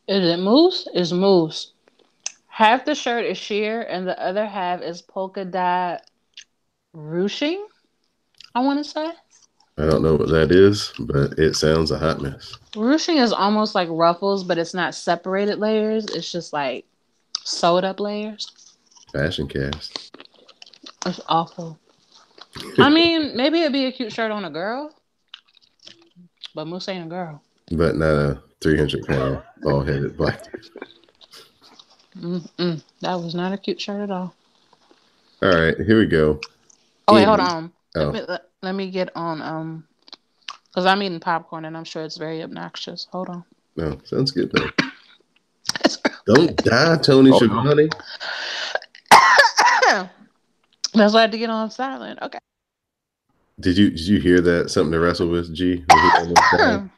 Is it moose? It's moose. Half the shirt is sheer, and the other half is polka dot ruching. I want to say I don't know what that is, but it sounds a hot mess. ruching is almost like ruffles, but it's not separated layers. It's just like sewed up layers. Fashion cast. It's awful. I mean, maybe it'd be a cute shirt on a girl, but moose ain't a girl. But not a 300-pound bald headed black dude. Mm-mm. That was not a cute shirt at all. All right, here we go. Oh wait, hold In on. Let oh me let me get on because I'm eating popcorn and I'm sure it's very obnoxious. Hold on. no, sounds good though. It's Don't die, Tony Oh no. Schiavone. That's why I had to get on silent. Okay. Did you hear that? Something to wrestle with, G, when he almost died.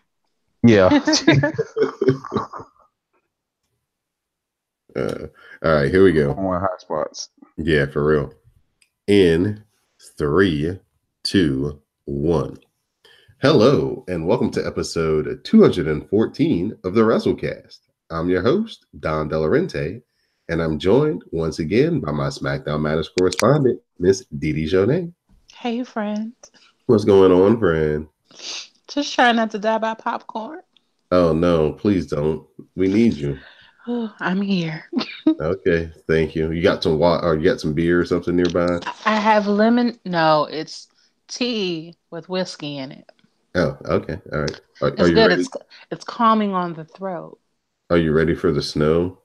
Yeah. Uh, all right, here we go. On hot spots. Yeah, for real. In three, two, one. Hello, and welcome to episode 214 of the WrassleCast. I'm your host, Don Delarente, and I'm joined once again by my SmackDown Matters correspondent, Miss Didi Jonay. Hey, friend. What's going on, friend? Just try not to die by popcorn. Oh no, please don't. We need you. Oh, I'm here. Okay, thank you. You got some water, or you got some beer or something nearby? I have lemon. No, it's tea with whiskey in it. Oh, okay, all right. Are It's you good. ready? It's calming on the throat. Are you ready for the snow?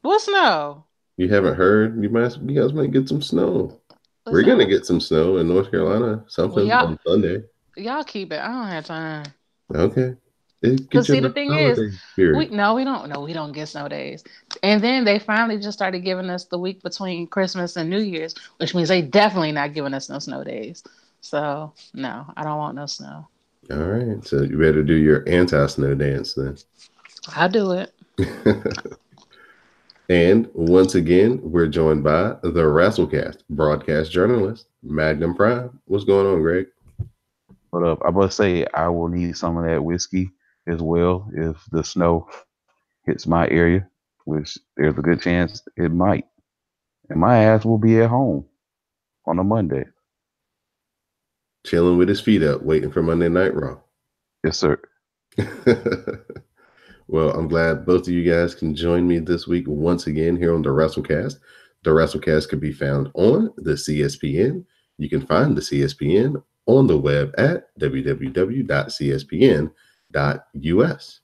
What's no? You haven't heard? You guys might get some snow. What's We're gonna no? get some snow in North Carolina, Well, something on Sunday. y'all keep it. I don't have time. Okay, it Cause get you see, in the the thing is, holiday spirit. we don't get snow days. And then they finally just started giving us the week between Christmas and New Year's, which means they definitely not giving us no snow days. So no, I don't want no snow. All right, so you better do your anti-snow dance then. I'll do it. And once again, we're joined by the WrassleCast broadcast journalist, Magnum Prime. What's going on, Greg? But I must say I will need some of that whiskey as well if the snow hits my area, which there's a good chance it might. And my ass will be at home on a Monday. Chilling with his feet up, waiting for Monday Night Raw. Yes, sir. Well, I'm glad both of you guys can join me this week once again here on the WrassleCast. The WrassleCast can be found on the CSPN. You can find the CSPN on the web at www.cspn.us.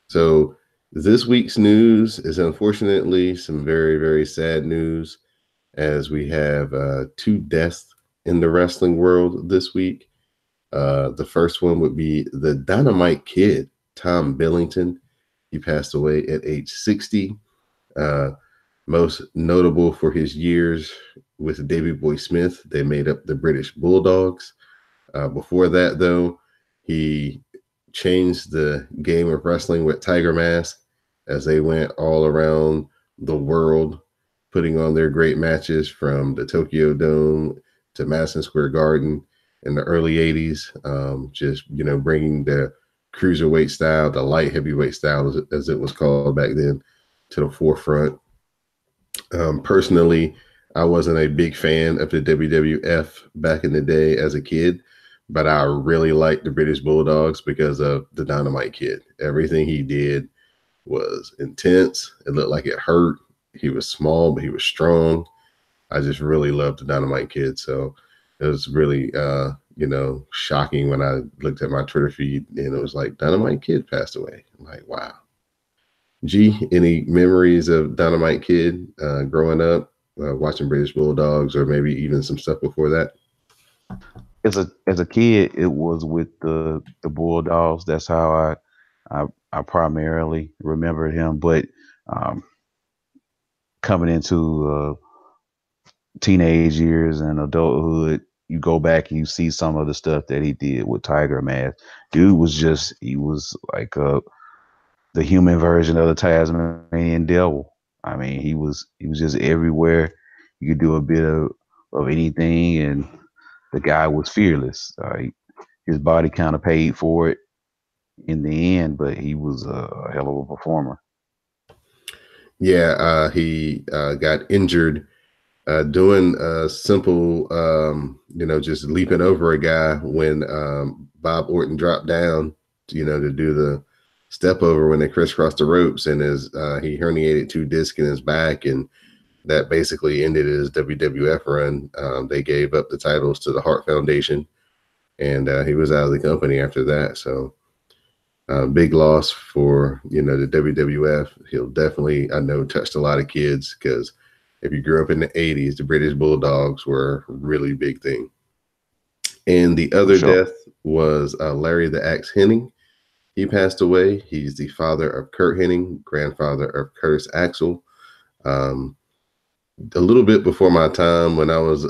So this week's news is unfortunately some very, very sad news as we have two deaths in the wrestling world this week. The first one would be the Dynamite Kid, Tom Billington. He passed away at age 60. Most notable for his years with Davey Boy Smith. They made up the British Bulldogs. Before that, though, he changed the game of wrestling with Tiger Mask as they went all around the world, putting on their great matches from the Tokyo Dome to Madison Square Garden in the early 80s. Just, bringing the cruiserweight style, the light heavyweight style, as it was called back then, to the forefront. Personally, I wasn't a big fan of the WWF back in the day as a kid, but I really liked the British Bulldogs because of the Dynamite Kid. Everything he did was intense. It looked like it hurt. He was small, but he was strong. I just really loved the Dynamite Kid. So it was really, shocking when I looked at my Twitter feed and it was like Dynamite Kid passed away. I'm like, wow. G, any memories of Dynamite Kid growing up, watching British Bulldogs, or maybe even some stuff before that? As a kid, it was with the Bulldogs. That's how I primarily remembered him. But um, coming into teenage years and adulthood, you go back and you see some of the stuff that he did with Tiger Mask. He was like the human version of the Tasmanian devil. I mean, he was just everywhere. You could do a bit of anything, and the guy was fearless. His body kind of paid for it. in the end, but he was a hell of a performer. Yeah, he got injured doing a simple, just leaping over a guy when Bob Orton dropped down, to do the step over when they crisscrossed the ropes, and he herniated 2 discs in his back, and that basically ended his WWF run. They gave up the titles to the Hart Foundation, and he was out of the company after that. So big loss for the WWF. He'll definitely, I know, touched a lot of kids, because if you grew up in the 80s, the British Bulldogs were a really big thing. And the For other sure. death was Larry the Axe Hennig. He passed away. He's the father of Kurt Hennig, grandfather of Curtis Axel. Um, a little bit before my time, when I was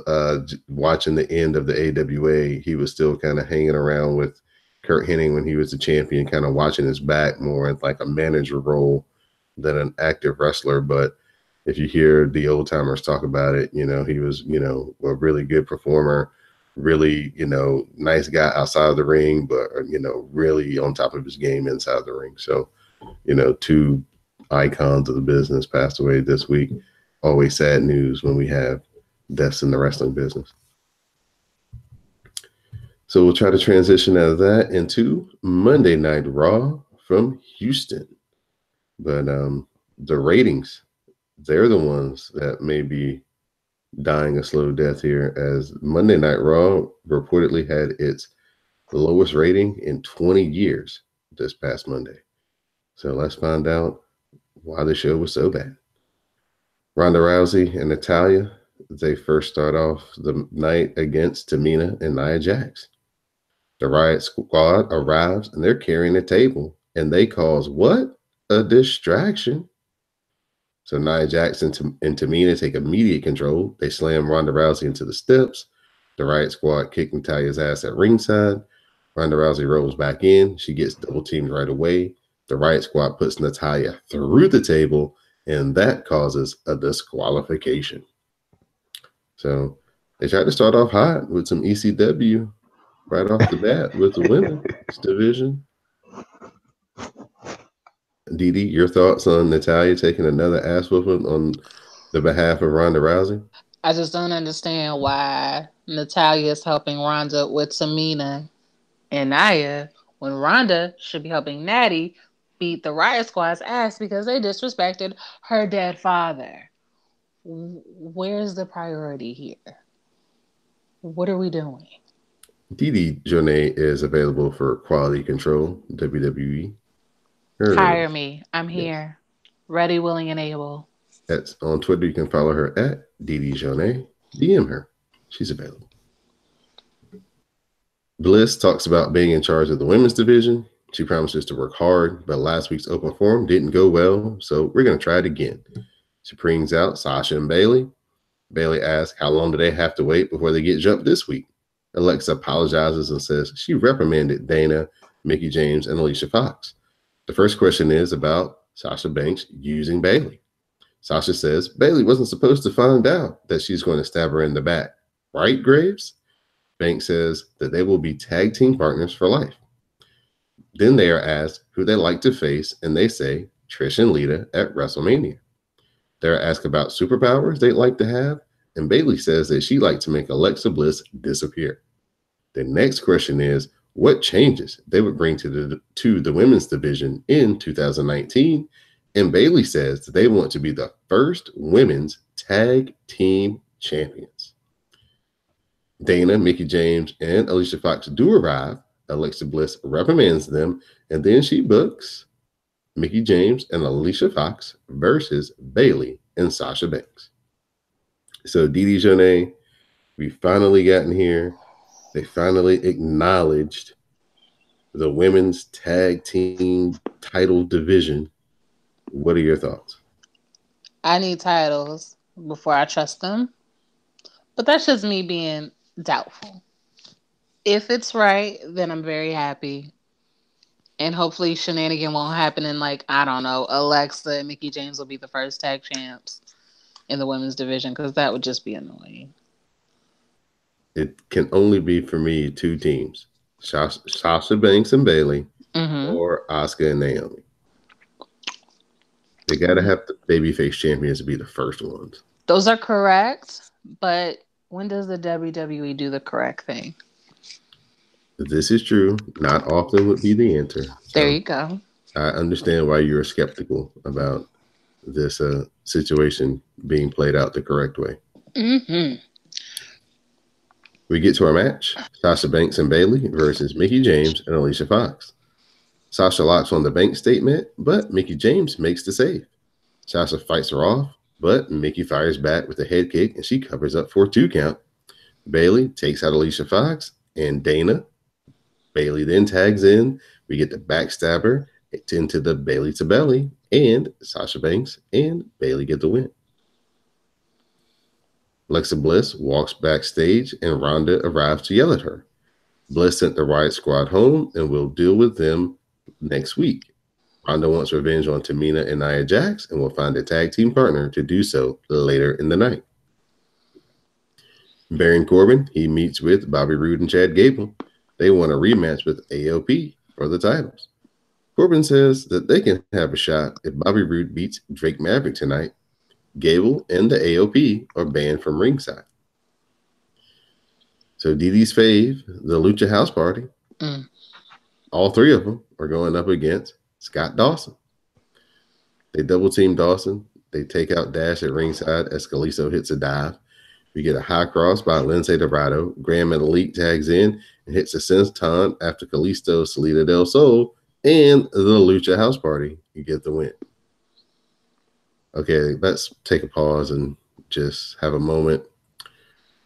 watching the end of the AWA, he was still kind of hanging around with Kurt Hennig when he was the champion, kind of watching his back more in like a manager role than an active wrestler. But if you hear the old timers talk about it, he was, a really good performer, really, nice guy outside of the ring, but, really on top of his game inside the ring. So, 2 icons of the business passed away this week. Always sad news when we have deaths in the wrestling business. So we'll try to transition out of that into Monday Night Raw from Houston. But the ratings, they're the ones that may be dying a slow death here, as Monday Night Raw reportedly had its lowest rating in 20 years this past Monday. So let's find out why the show was so bad. Ronda Rousey and Natalya, they first start off the night against Tamina and Nia Jax. The Riot Squad arrives and they're carrying a table, and they cause what? A distraction. So Nia Jax and Tamina take immediate control. They slam Ronda Rousey into the steps. The Riot Squad kick Natalya's ass at ringside. Ronda Rousey rolls back in. She gets double teamed right away. The Riot Squad puts Natalya through the table, and that causes a disqualification. So they tried to start off hot with some ECW right off the bat with the women's division. Dee, your thoughts on Natalya taking another ass whooping on the behalf of Ronda Rousey? I just don't understand why Natalia is helping Ronda with Tamina and Nia when Ronda should be helping Natty beat the Riot Squad's ass because they disrespected her dead father. Where's the priority here? What are we doing? Dee Jonay is available for Quality Control, WWE. Hire me. I'm Yes. here. Ready, willing, and able. That's on Twitter. You can follow her at Dee Jonay. DM her. She's available. Bliss talks about being in charge of the women's division. She promises to work hard, but last week's open forum didn't go well, so we're going to try it again. She brings out Sasha and Bayley. Bayley asks how long do they have to wait before they get jumped this week. Alexa apologizes and says she reprimanded Dana, Mickie James, and Alicia Fox. The first question is about Sasha Banks using Bayley. Sasha says Bayley wasn't supposed to find out that she's going to stab her in the back. Right, Graves? Banks says that they will be tag team partners for life. Then they are asked who they like to face, and they say Trish and Lita at WrestleMania. They're asked about superpowers they'd like to have, and Bayley says that she'd like to make Alexa Bliss disappear. The next question is what changes they would bring to the women's division in 2019, and Bayley says that they want to be the first women's tag team champions. Dana, Mickie James, and Alicia Fox do arrive. Alexa Bliss reprimands them, and then she books Mickie James and Alicia Fox versus Bayley and Sasha Banks. So Dee Jonay, we finally gotten here. They finally acknowledged the women's tag team title division. What are your thoughts? I need titles before I trust them, but that's just me being doubtful. If it's right, then I'm very happy. And hopefully shenanigan won't happen and like, I don't know, Alexa and Mickie James will be the first tag champs in the women's division because that would just be annoying. It can only be for me 2 teams, Sasha Banks and Bayley, Mm-hmm. or Asuka and Naomi. They gotta have the babyface champions to be the first ones. Those are correct, but when does the WWE do the correct thing? This is true. Not often would be the answer. There So you go. I understand why you're skeptical about this situation being played out the correct way. Mm-hmm. We get to our match: Sasha Banks and Bailey versus Mickey James and Alicia Fox. Sasha locks on the bank statement, but Mickey James makes the save. Sasha fights her off, but Mickey fires back with a head kick and she covers up for a 2 count. Bailey takes out Alicia Fox and Dana. Bailey then tags in. We get the backstabber into the Bailey to belly, and Sasha Banks and Bailey get the win. Alexa Bliss walks backstage and Ronda arrives to yell at her. Bliss sent the Riot Squad home and will deal with them next week. Ronda wants revenge on Tamina and Nia Jax and will find a tag team partner to do so later in the night. Baron Corbin, he meets with Bobby Roode and Chad Gable. They want a rematch with AOP for the titles. Corbin says that they can have a shot if Bobby Roode beats Drake Maverick tonight. Gable and the AOP are banned from ringside. So DD's fave, the Lucha House Party, all three of them are going up against Scott Dawson. They double team Dawson. They take out Dash at ringside as Kalisto hits a dive. We get a high cross by Lince Dorado. Graham and Elite tags in and hits a senton after Kalisto, Salida del Sol, and the Lucha House Party. You get the win. Okay, let's take a pause and just have a moment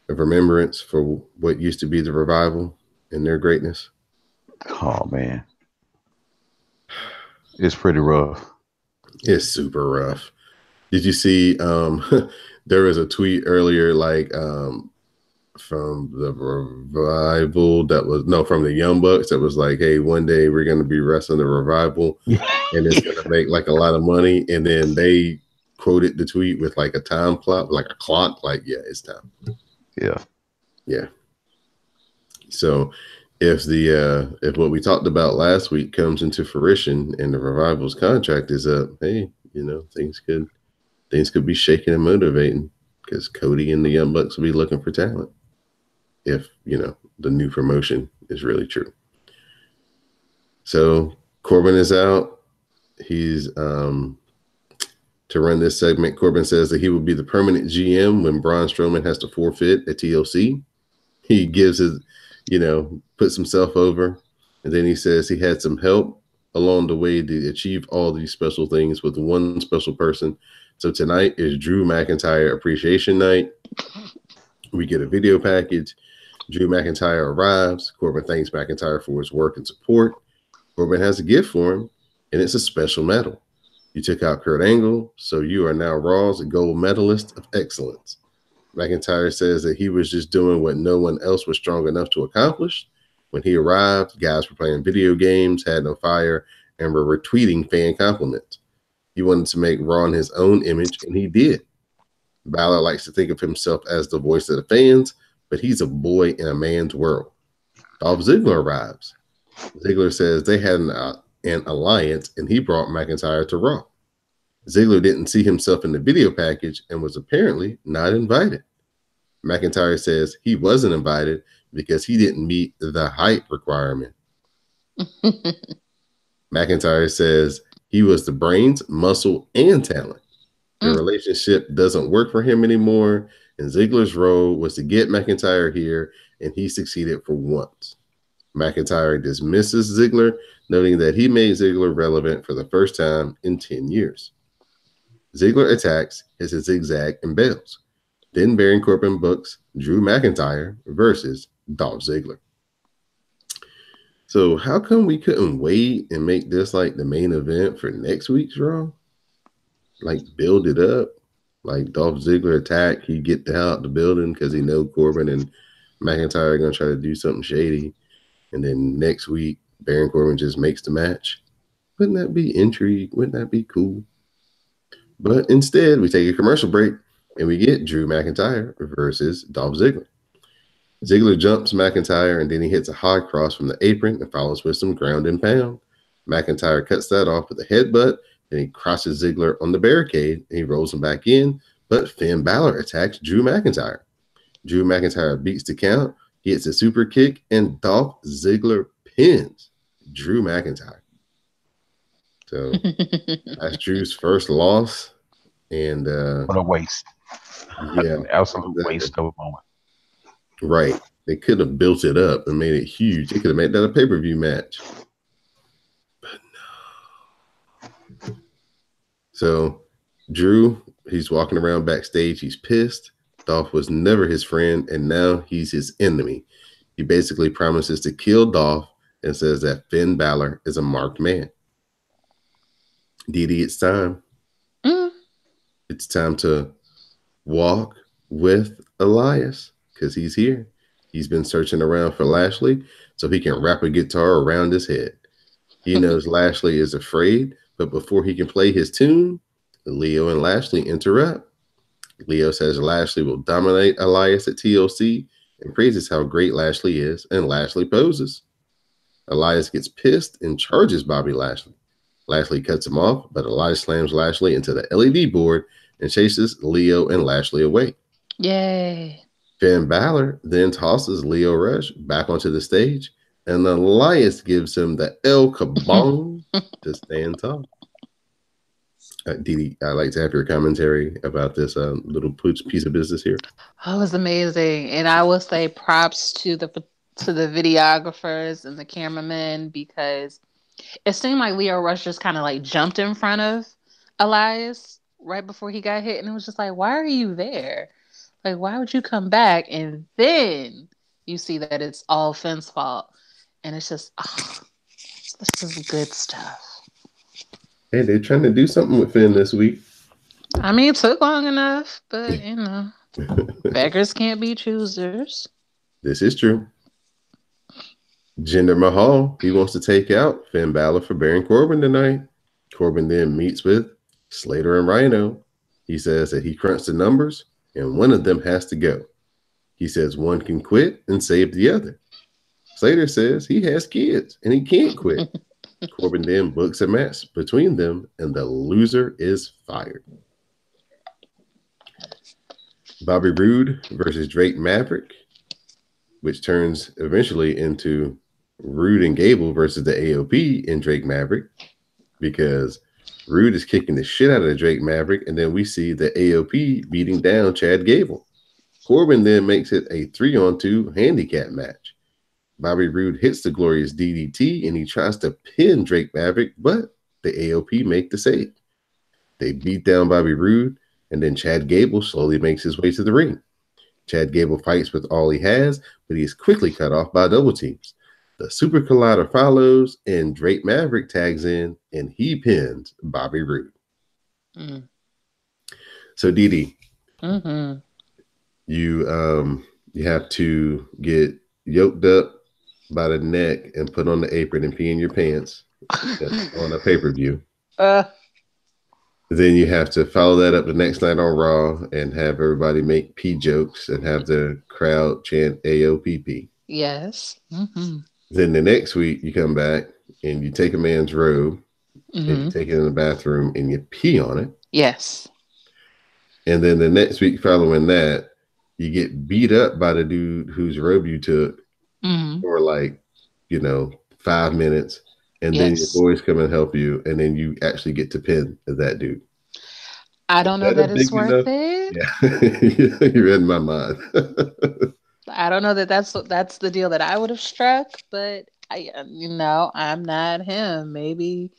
of remembrance for what used to be the Revival and their greatness. Oh man, it's pretty rough. It's super rough. Did you see there was a tweet earlier from the Revival from the Young Bucks that was like, hey, one day we're gonna be wrestling the Revival and it's gonna make like a lot of money. And then they quoted the tweet with like a time clock, like a clock, like, yeah, it's time. Yeah. So if what we talked about last week comes into fruition and the Revival's contract is up, hey, things could be shaking and motivating because Cody and the Young Bucks will be looking for talent if the new promotion is really true. So Corbin is out. He's to run this segment. Corbin says that he will be the permanent GM when Braun Strowman has to forfeit at TLC. He gives puts himself over, and then he says he had some help along the way to achieve all these special things with one special person. So tonight is Drew McIntyre Appreciation Night. We get a video package. Drew McIntyre arrives. Corbin thanks McIntyre for his work and support. Corbin has a gift for him, and it's a special medal. You took out Kurt Angle, so you are now Raw's gold medalist of excellence. McIntyre says that he was just doing what no one else was strong enough to accomplish. When he arrived, guys were playing video games, had no fire, and were retweeting fan compliments. He wanted to make Raw in his own image, and he did. Balor likes to think of himself as the voice of the fans, but he's a boy in a man's world. Dolph Ziggler arrives. Ziggler says they had an alliance, and he brought McIntyre to Raw. Ziggler didn't see himself in the video package and was apparently not invited. McIntyre says he wasn't invited because he didn't meet the height requirement. McIntyre says he was the brains, muscle, and talent. The relationship doesn't work for him anymore, and Ziggler's role was to get McIntyre here, and he succeeded for once. McIntyre dismisses Ziggler, noting that he made Ziggler relevant for the first time in 10 years. Ziggler attacks, hits a zigzag, and bails. Then Baron Corbin books Drew McIntyre versus Dolph Ziggler. So how come we couldn't wait and make this like the main event for next week's Raw? Like build it up. Like Dolph Ziggler attack, he get the hell out the building because he know Corbin and McIntyre are going to try to do something shady. And then next week, Baron Corbin just makes the match. Wouldn't that be intrigue? Wouldn't that be cool? But instead, we take a commercial break and we get Drew McIntyre versus Dolph Ziggler. Ziggler jumps McIntyre and then he hits a high cross from the apron and follows with some ground and pound. McIntyre cuts that off with a headbutt, and he crosses Ziggler on the barricade, and he rolls him back in, but Finn Balor attacks Drew McIntyre. Drew McIntyre beats the count, hits a super kick, and Dolph Ziggler pins Drew McIntyre. So that's Drew's first loss. And What a waste. yeah, Absolute exactly. waste of a moment. Right. They could have built it up and made it huge. They could have made that a pay-per-view match. But no. So Drew, he's walking around backstage. He's pissed. Dolph was never his friend, and now he's his enemy. He basically promises to kill Dolph and says that Finn Balor is a marked man. Dee, it's time. Mm. It's time to walk with Elias because he's here. He's been searching around for Lashley so he can wrap a guitar around his head. He knows Lashley is afraid, but before he can play his tune, Leo and Lashley interrupt. Leo says Lashley will dominate Elias at TLC and praises how great Lashley is, and Lashley poses. Elias gets pissed and charges Bobby Lashley. Lashley cuts him off, but Elias slams Lashley into the LED board and chases Leo and Lashley away. Yay. Finn Balor then tosses Leo Rush back onto the stage, and Elias gives him the El Kabong to stand tall. Dee, I'd like to have your commentary about this little piece of business here. Oh, it was amazing. And I will say props to the videographers and the cameramen because it seemed like Leo Rush just kind of like jumped in front of Elias right before he got hit. And it was just like, why are you there? Like, why would you come back? And then you see that it's all Finn's fault. And it's just, oh, this is good stuff. Hey, they're trying to do something with Finn this week. I mean, it took long enough, but you know, beggars can't be choosers. This is true. Jinder Mahal, he wants to take out Finn Balor for Baron Corbin tonight. Corbin then meets with Slater and Rhino. He says that he crunched the numbers and one of them has to go. He says one can quit and save the other. Slater says he has kids and he can't quit. Corbin then books a match between them and the loser is fired. Bobby Roode versus Drake Maverick, which turns eventually into Roode and Gable versus the AOP in Drake Maverick because Roode is kicking the shit out of Drake Maverick, and then we see the AOP beating down Chad Gable. Corbin then makes it a 3-on-2 handicap match. Bobby Roode hits the glorious DDT, and he tries to pin Drake Maverick, but the AOP make the save. They beat down Bobby Roode, and then Chad Gable slowly makes his way to the ring. Chad Gable fights with all he has, but he is quickly cut off by double teams. The Super Collider follows, and Drake Maverick tags in, and he pins Bobby Roode. Mm. So, Dee, Mm-hmm. you have to get yoked up by the neck and put on the apron and pee in your pants on a pay-per-view. Then you have to follow that up the next night on Raw and have everybody make pee jokes and have the crowd chant AOPP. Yes. Mm-hmm. Then the next week you come back and you take a man's robe Mm-hmm. and you take it in the bathroom and you pee on it. Yes. And then the next week following that, you get beat up by the dude whose robe you took for 5 minutes. And then your boys come and help you. And then you actually get to pin that dude. I don't know that it's worth it. Yeah, you read my mind. I don't know that's the deal that I would have struck, but I'm not him. Maybe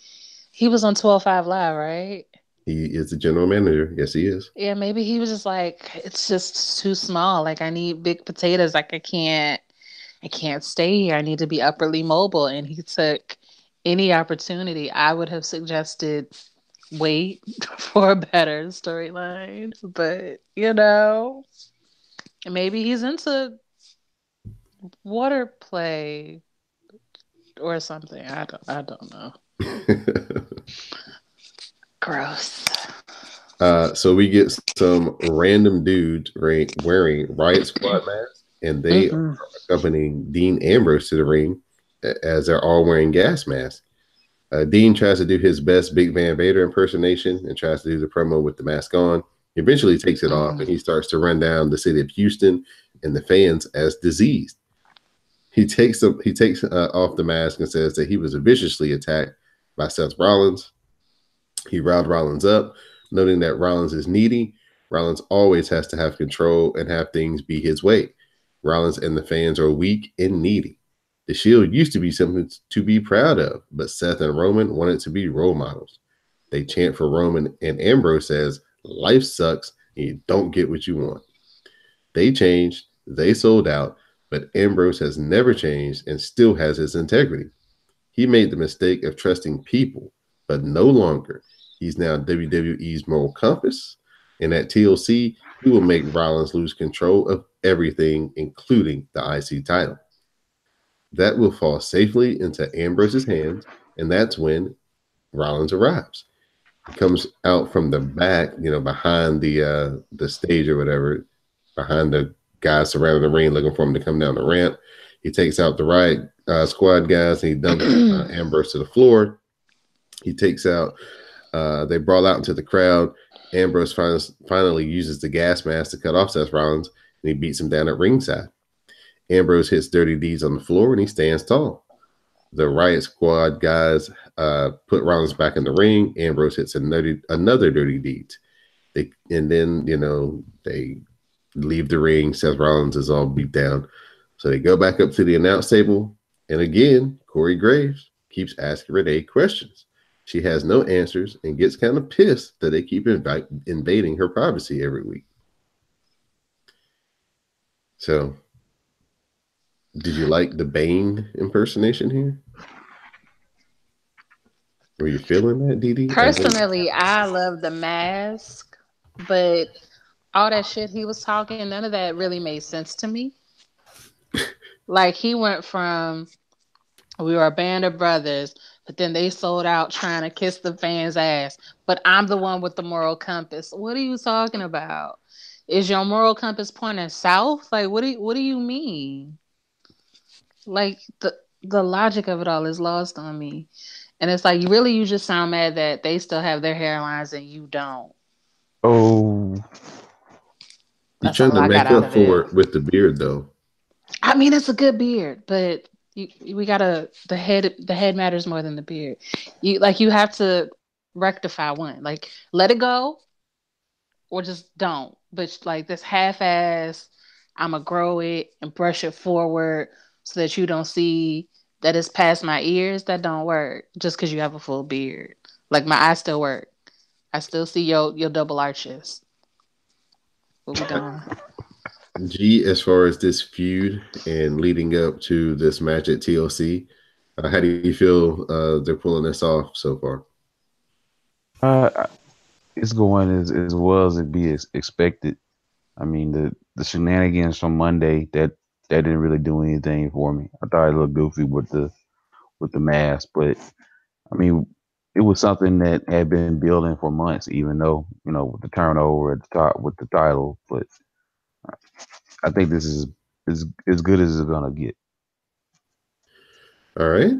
he was on 12-5 Live, right? He is the general manager. Yes, he is. Yeah, maybe he was just like, it's just too small. Like I need big potatoes. Like I can't stay here. I need to be upperly mobile. And he took any opportunity. I would have suggested wait for a better storyline, but maybe he's into water play or something. I don't know. Gross. So we get some random dudes wearing Riot Squad masks, and they are accompanying Dean Ambrose to the ring as they're all wearing gas masks. Dean tries to do his best Big Van Vader impersonation and tries to do the promo with the mask on. He eventually takes it off and Mm. he starts to run down the city of Houston and the fans as diseased. He takes off the mask and says that he was viciously attacked by Seth Rollins. He riled Rollins up, noting that Rollins is needy. Rollins always has to have control and have things be his way. Rollins and the fans are weak and needy. The Shield used to be something to be proud of, but Seth and Roman wanted to be role models. They chant for Roman, and Ambrose says, "Life sucks, and you don't get what you want." They changed, they sold out, but Ambrose has never changed and still has his integrity. He made the mistake of trusting people, but no longer. He's now WWE's moral compass, and at TLC, he will make Rollins lose control of everything, including the IC title. That will fall safely into Ambrose's hands, and that's when Rollins arrives. He comes out from the back, behind the stage or whatever, behind the guys surrounding the ring, looking for him to come down the ramp. He takes out the Riot Squad guys and he dumps Ambrose to the floor. He takes out. They brawl out into the crowd. Ambrose finally uses the gas mask to cut off Seth Rollins, and he beats him down at ringside. Ambrose hits Dirty Deeds on the floor, and he stands tall. The Riot Squad guys put Rollins back in the ring. Ambrose hits another Dirty Deeds. And then they leave the ring. Seth Rollins is all beat down. So they go back up to the announce table. And again, Corey Graves keeps asking Renee questions. She has no answers and gets kind of pissed that they keep invading her privacy every week. So, did you like the Bane impersonation here? Were you feeling that, Dee Dee? Personally, I love the mask, but all that shit he was talking, none of that really made sense to me. Like he went from we were a band of brothers, but then they sold out trying to kiss the fans' ass. But I'm the one with the moral compass. What are you talking about? Is your moral compass pointing south? Like what do you mean? Like the logic of it all is lost on me. And it's like really you just sound mad that they still have their hairlines and you don't. Oh, He's That's all trying to I got make out up of it. for it with the beard, though. I mean, it's a good beard, but we gotta the head matters more than the beard. You have to rectify one. Like let it go or just don't. But like this half-ass, I'ma grow it and brush it forward so that you don't see that it's past my ears. That don't work just because you have a full beard. Like my eyes still work. I still see your double arches. What we doing? G, as far as this feud and leading up to this match at TLC, how do you feel they're pulling this off so far? uh, it's going as well as it be expected. I mean, the shenanigans from Monday that didn't really do anything for me. I thought it looked goofy with the mask, but I mean, it was something that had been building for months, even though with the turnover at the top with the title. But I think this is as good as it's gonna get. All right.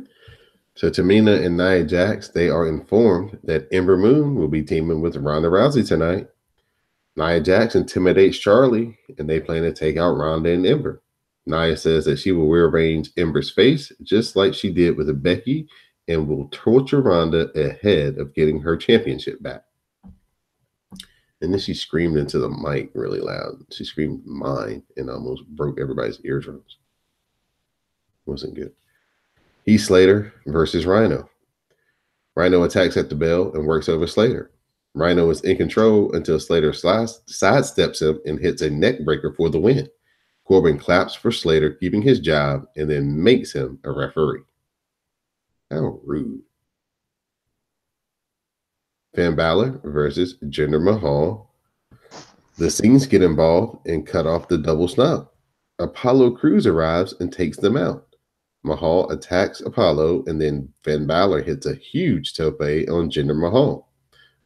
So Tamina and Nia Jax, they are informed that Ember Moon will be teaming with Ronda Rousey tonight. Nia Jax intimidates Charlie, and they plan to take out Ronda and Ember. Nia says that she will rearrange Ember's face just like she did with Becky and will torture Ronda ahead of getting her championship back. And then she screamed into the mic really loud. She screamed mine and almost broke everybody's eardrums. Wasn't good. Heath Slater versus Rhino. Rhino attacks at the bell and works over Slater. Rhino is in control until Slater sidesteps him and hits a neck breaker for the win. Corbin claps for Slater keeping his job and then makes him a referee. How rude. Finn Balor versus Jinder Mahal. The Scenes get involved and cut off the double snub. Apollo Crews arrives and takes them out. Mahal attacks Apollo, and then Finn Balor hits a huge tope on Jinder Mahal.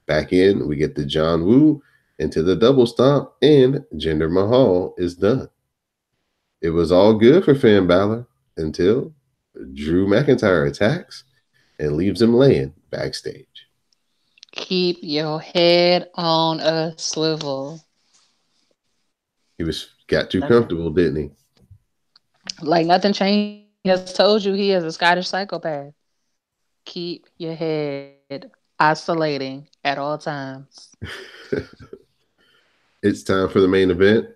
Back in, we get the John Woo into the double stomp, and Jinder Mahal is done. It was all good for Finn Balor until Drew McIntyre attacks. and leaves him laying backstage. Keep your head on a swivel. He was got too Nothing. comfortable, didn't he? Like nothing changed. He has told you he is a Scottish psychopath. Keep your head oscillating at all times. It's time for the main event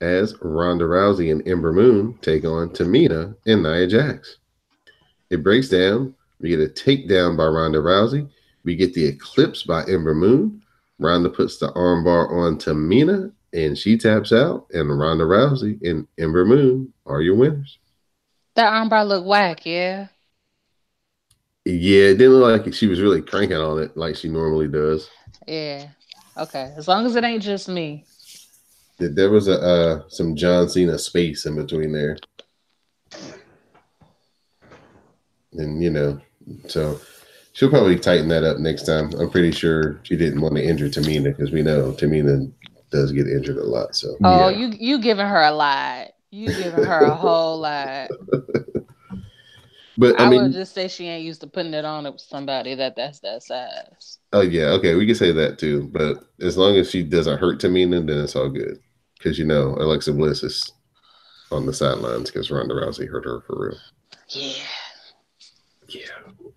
as Ronda Rousey and Ember Moon take on Tamina and Nia Jax. It breaks down. We get a takedown by Ronda Rousey. We get the eclipse by Ember Moon. Ronda puts the armbar on Tamina and she taps out. And Ronda Rousey and Ember Moon are your winners. That armbar look whack, yeah. Yeah, it didn't look like she was really cranking on it like she normally does. Yeah. Okay. As long as it ain't just me. There was a some John Cena space in between there, and so she'll probably tighten that up next time. I'm pretty sure she didn't want to injure Tamina because we know Tamina does get injured a lot. So, Oh, Yeah. you giving her a lot. You giving her a whole lot. but I I would mean, just say she ain't used to putting it on somebody that's that size. oh yeah, okay, we can say that too. But as long as she doesn't hurt Tamina, then it's all good. Because Alexa Bliss is on the sidelines because Ronda Rousey hurt her for real. Yeah. Yeah.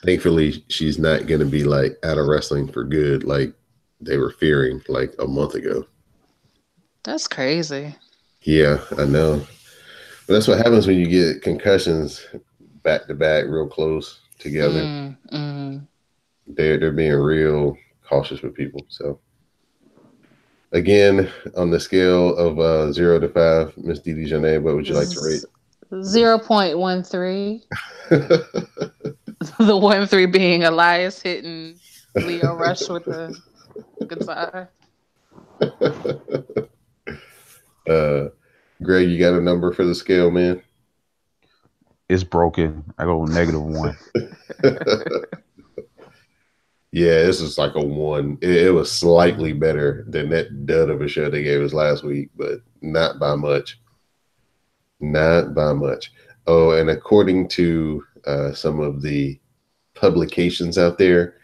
Thankfully, she's not going to be like out of wrestling for good, like they were fearing like a month ago. That's crazy. Yeah, I know. But that's what happens when you get concussions back to back, real close together. Mm. They're being real cautious with people. So again, on the scale of 0 to 5, Miss Didi Janae, what would you like to rate? 0.13. The 1-3 being Elias hitting Leo Rush with the guitar. uh, Greg, you got a number for the scale, man? It's broken. I go -1. Yeah, this is like a 1. It was slightly better than that dud of a show they gave us last week, but not by much. Not by much. Oh, and according to some of the publications out there,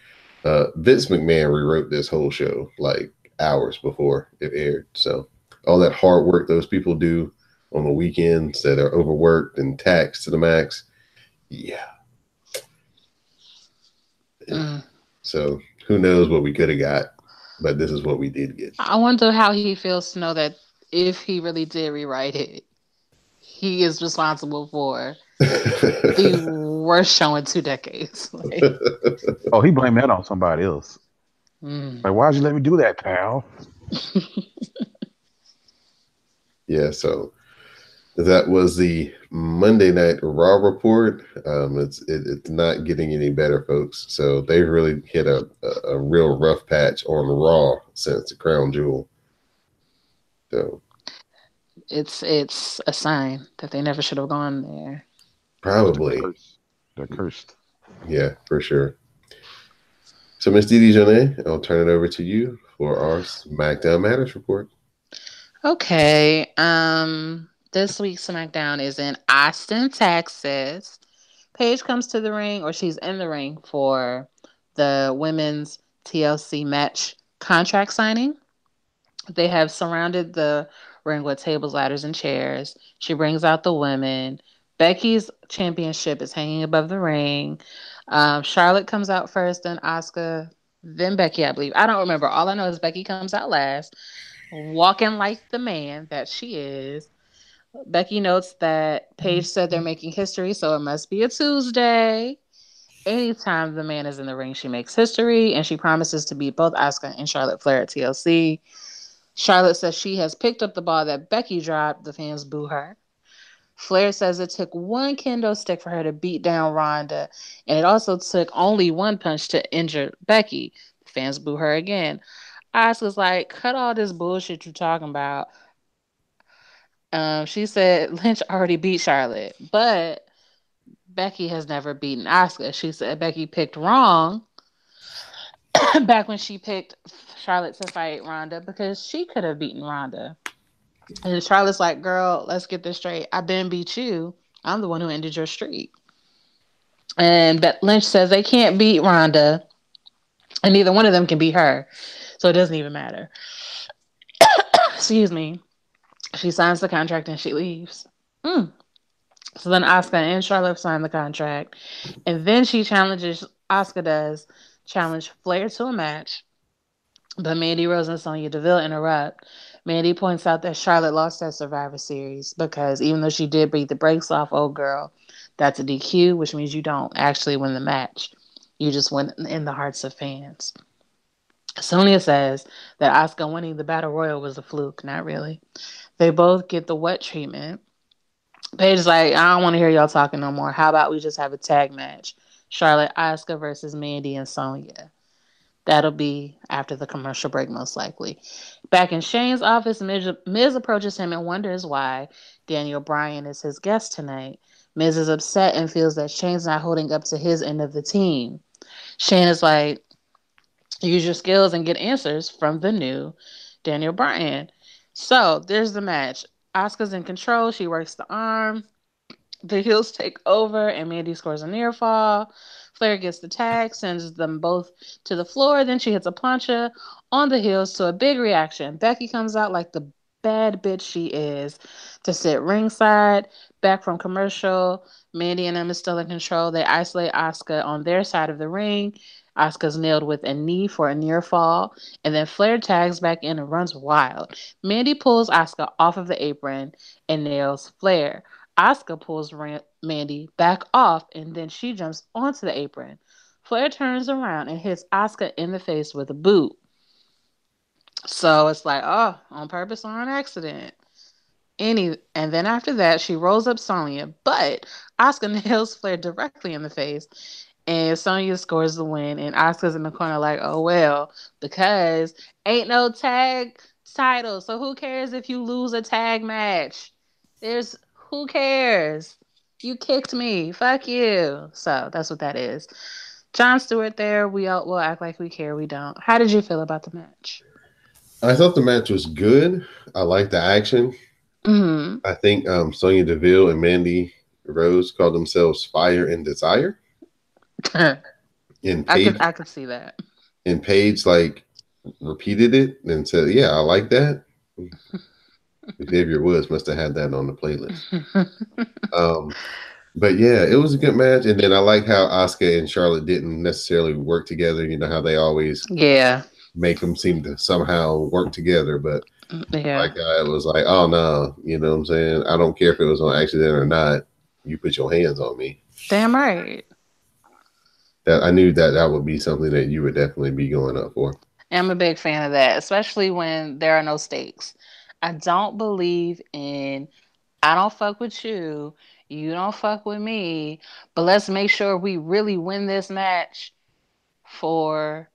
Vince McMahon rewrote this whole show like hours before it aired. So all that hard work those people do on the weekends that are overworked and taxed to the max, yeah. Mm. So who knows what we could have got, but this is what we did get. I wonder how he feels to know that if he really did rewrite it, he is responsible for the worst show in 2 decades. Like, Oh, he blamed that on somebody else. mm. Like, why'd you let me do that, pal? Yeah, so that was the Monday Night Raw report. It's not getting any better, folks. So they've really hit a real rough patch on Raw since the Crown Jewel. So It's a sign that they never should have gone there. probably, They're cursed. yeah, for sure. So Miss Didi Jonet, I'll turn it over to you for our SmackDown Matters report. Okay. This week's SmackDown is in Austin, Texas. Paige comes to the ring, or she's in the ring for the women's TLC match contract signing. They have surrounded the ring with tables, ladders, and chairs. She brings out the women. Becky's championship is hanging above the ring. Charlotte comes out first, then Asuka, then Becky, I believe. I don't remember. All I know is Becky comes out last, walking like the man that she is. Becky notes that Paige said they're making history, so it must be a Tuesday. Anytime the man is in the ring, she makes history, and she promises to beat both Asuka and Charlotte Flair at TLC. Charlotte says she has picked up the ball that Becky dropped. The fans boo her. Flair says it took one kendo stick for her to beat down Ronda, and it also took only one punch to injure Becky. The fans boo her again. Asuka's like, cut all this bullshit you talking about. She said Lynch already beat Charlotte, but Becky has never beaten Asuka. She said Becky picked wrong back when she picked Charlotte to fight Ronda because she could have beaten Ronda. And Charlotte's like, girl, let's get this straight. I been beat you. I'm the one who ended your streak. And Lynch says they can't beat Ronda, and neither one of them can beat her, so it doesn't even matter. Excuse me. She signs the contract and she leaves. Mm. So then Asuka and Charlotte sign the contract, and then she challenges. Asuka does challenge Flair to a match, but Mandy Rose and Sonya Deville interrupt. Mandy points out that Charlotte lost that Survivor Series because even though she did beat the brakes off old girl, that's a DQ, which means you don't actually win the match. You just win in the hearts of fans. Sonya says that Asuka winning the Battle Royal was a fluke. Not really. They both get the wet treatment. Paige is like, I don't want to hear y'all talking no more. How about we just have a tag match? Charlotte Asuka versus Mandy and Sonya. That'll be after the commercial break, most likely. Back in Shane's office, Miz approaches him and wonders why Daniel Bryan is his guest tonight. Miz is upset and feels that Shane's not holding up to his end of the team. Shane is like, use your skills and get answers from the new Daniel Bryan. So there's the match. Asuka's in control. She works the arm. The heels take over, and Mandy scores a near fall. Flair gets the tag, sends them both to the floor. Then she hits a plancha on the heels to a big reaction. Becky comes out like the bad bitch she is to sit ringside. Back from commercial, Mandy and them is still in control. They isolate Asuka on their side of the ring. Asuka's nailed with a knee for a near fall, and then Flair tags back in and runs wild. Mandy pulls Asuka off of the apron and nails Flair. Asuka pulls Mandy back off, and then she jumps onto the apron. Flair turns around and hits Asuka in the face with a boot. So it's like, oh, on purpose or on accident. And then after that, she rolls up Sonya, but Asuka nails Flair directly in the face, and Sonya scores the win. And Asuka's in the corner like, oh well, because ain't no tag title, so who cares if you lose a tag match? There's who cares? You kicked me, fuck you. So that's what that is. Jon Stewart there. We all will act like we care. We don't. How did you feel about the match? I thought the match was good. I liked the action. Hmm. I think Sonya Deville and Mandy Rose called themselves Fire and Desire. I And could Paige I could see that. and Paige like repeated it and said, "Yeah, I like that." Xavier Woods must have had that on the playlist. Um, but yeah, it was a good match. And then I like how Asuka and Charlotte didn't necessarily work together. You know how they always Yeah. make them seem to somehow work together, but Yeah. like it was like, oh no, you know what I'm saying? I don't care if it was on accident or not. You put your hands on me. Damn right. That I knew that that would be something that you would definitely be going up for. I'm a big fan of that, especially when there are no stakes. I don't believe in I don't fuck with you, you don't fuck with me, but let's make sure we really win this match for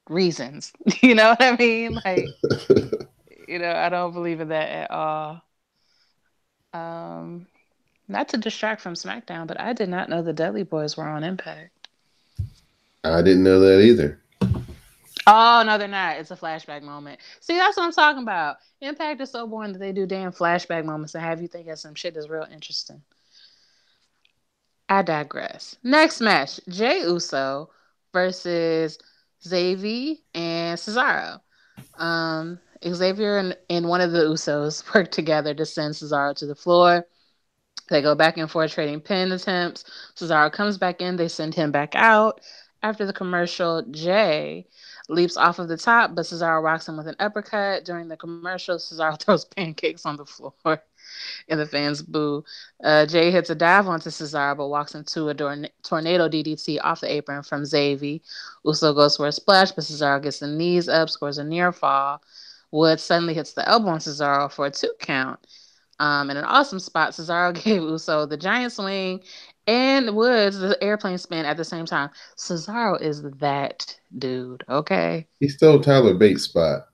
reasons. You know what I mean? Like, I don't believe in that at all. Um, Not to distract from SmackDown, but I did not know the Dudley Boys were on Impact. I didn't know that either. Oh no, they're not. It's a flashback moment. See, that's what I'm talking about. Impact is so boring that they do damn flashback moments and have you think of some shit that's real interesting. I digress. Next match: Jay Uso versus Xavier and Cesaro. Xavier and one of the Usos work together to send Cesaro to the floor. They go back and forth trading pin attempts. Cesaro comes back in. They send him back out. After the commercial, Jay leaps off of the top, but Cesaro rocks him with an uppercut. During the commercial, Cesaro throws pancakes on the floor and the fans boo. Jay hits a dive onto Cesaro, but walks into a tornado DDT off the apron from Xavier. Uso goes for a splash, but Cesaro gets the knees up, scores a near fall. Woods suddenly hits the elbow on Cesaro for a 2 count. In an awesome spot, Cesaro gave Uso the giant swing and Woods the airplane spin at the same time. Cesaro is that dude, okay? He stole Tyler Bates' spot.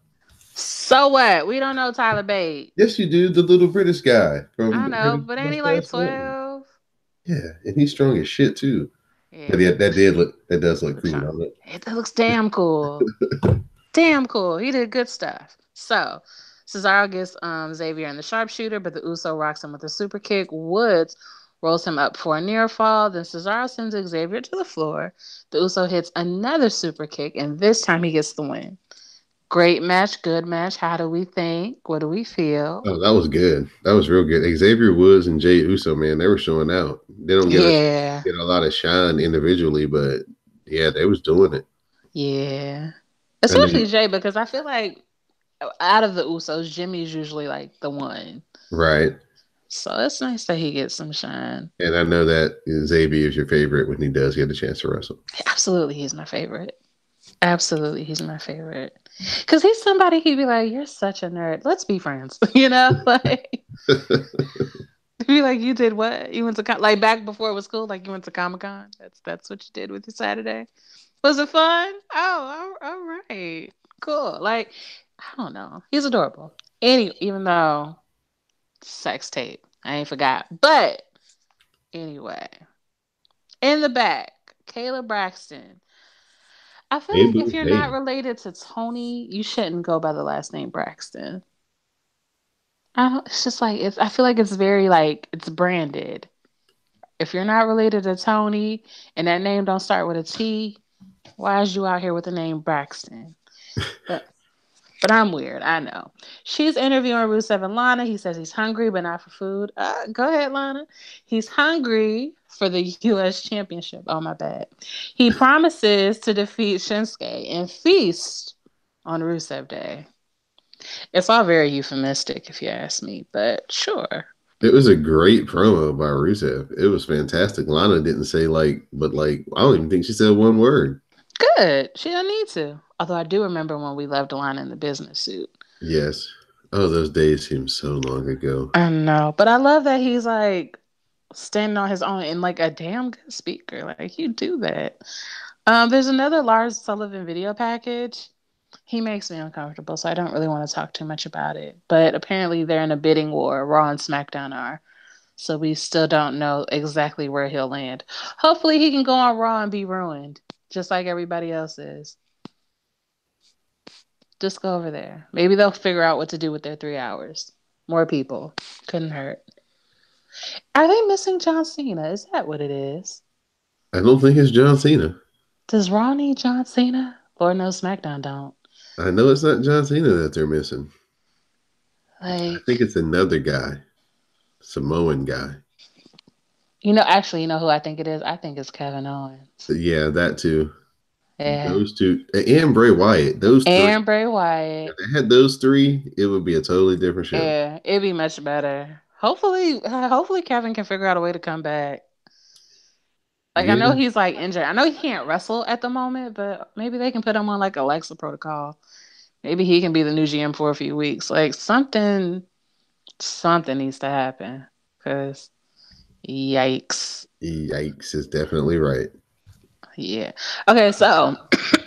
So what? We don't know Tyler Bate. Yes, you do. The little British guy I from know, British but ain't he like Mustache Mountain. 12? Yeah, and he's strong as shit too. Yeah, But yeah, that does look looks cool, strong. don't it? That looks damn cool. Damn cool. He did good stuff. So Cesaro gets Xavier in the sharpshooter, but the Uso rocks him with a super kick. Woods rolls him up for a near fall. Then Cesaro sends Xavier to the floor. The Uso hits another super kick, and this time he gets the win. Great match, good match. How do we think? What do we feel? Oh, that was good. That was real good. Xavier Woods and Jay Uso, man, they were showing out. They don't Yeah, get a lot of shine individually, but yeah, they was doing it. yeah. And Especially then Jay, because I feel like out of the Usos, Jimmy's usually like the one. right. So it's nice that he gets some shine. And I know that Xavier is your favorite when he does get a chance to wrestle. Absolutely, he's my favorite. Absolutely, he's my favorite. Because he's somebody he'd be like, "You're such a nerd. Let's be friends." Like be like, "You did what? You went to like back before it was cool. Like you went to Comic Con. That's what you did with your Saturday. Was it fun? Oh, all right, cool. Like I don't know. He's adorable. Even though sex tape, I ain't forgot. But anyway, in the back, Kayla Braxton. I feel Hey, like if boo, you're not hey. related to Tony, you shouldn't go by the last name Braxton. It's just like I feel like it's very like it's branded. If you're not related to Tony and that name don't start with a T, why is you out here with the name Braxton? But but I'm weird. I know. She's interviewing Rusev and Lana. He says he's hungry, but not for food. Go ahead, Lana. He's hungry for the U.S. Championship. Oh my bad. He promises to defeat Shinsuke and feast on Rusev Day. It's all very euphemistic, if you ask me, but sure. It was a great promo by Rusev. It was fantastic. Lana didn't say but I don't even think she said one word. Good. She don't need to. Although I do remember when we left Lana in the business suit. Yes. Oh, those days seem so long ago. I know, but I love that he's like standing on his own and like a damn good speaker. Like you do that. There's another Lars Sullivan video package. He makes me uncomfortable, so I don't really want to talk too much about it. But apparently they're in a bidding war. Raw and SmackDown are. So we still don't know exactly where he'll land. Hopefully he can go on Raw and be ruined, just like everybody else is. Just go over there. Maybe they'll figure out what to do with their 3 hours. More people. Couldn't hurt. Are they missing John Cena? Is that what it is? I don't think it's John Cena. Does Raw need John Cena? Lord knows SmackDown don't. I know it's not John Cena that they're missing. I think Like, it's another guy, Samoan guy. actually, you know who I think it is? I think it's Kevin Owens. Yeah, that too. Yeah. Those two and Bray Wyatt. Those three. And Bray If Wyatt. they had those three, it would be a totally different show. Yeah, it'd be much better. Hopefully Kevin can figure out a way to come back. Like I know Yeah, he's like injured. I know he can't wrestle at the moment, but maybe they can put him on like Alexa protocol. Maybe he can be the new GM for a few weeks. Like something needs to happen. Cause yikes. yikes is definitely right. Yeah. Okay, so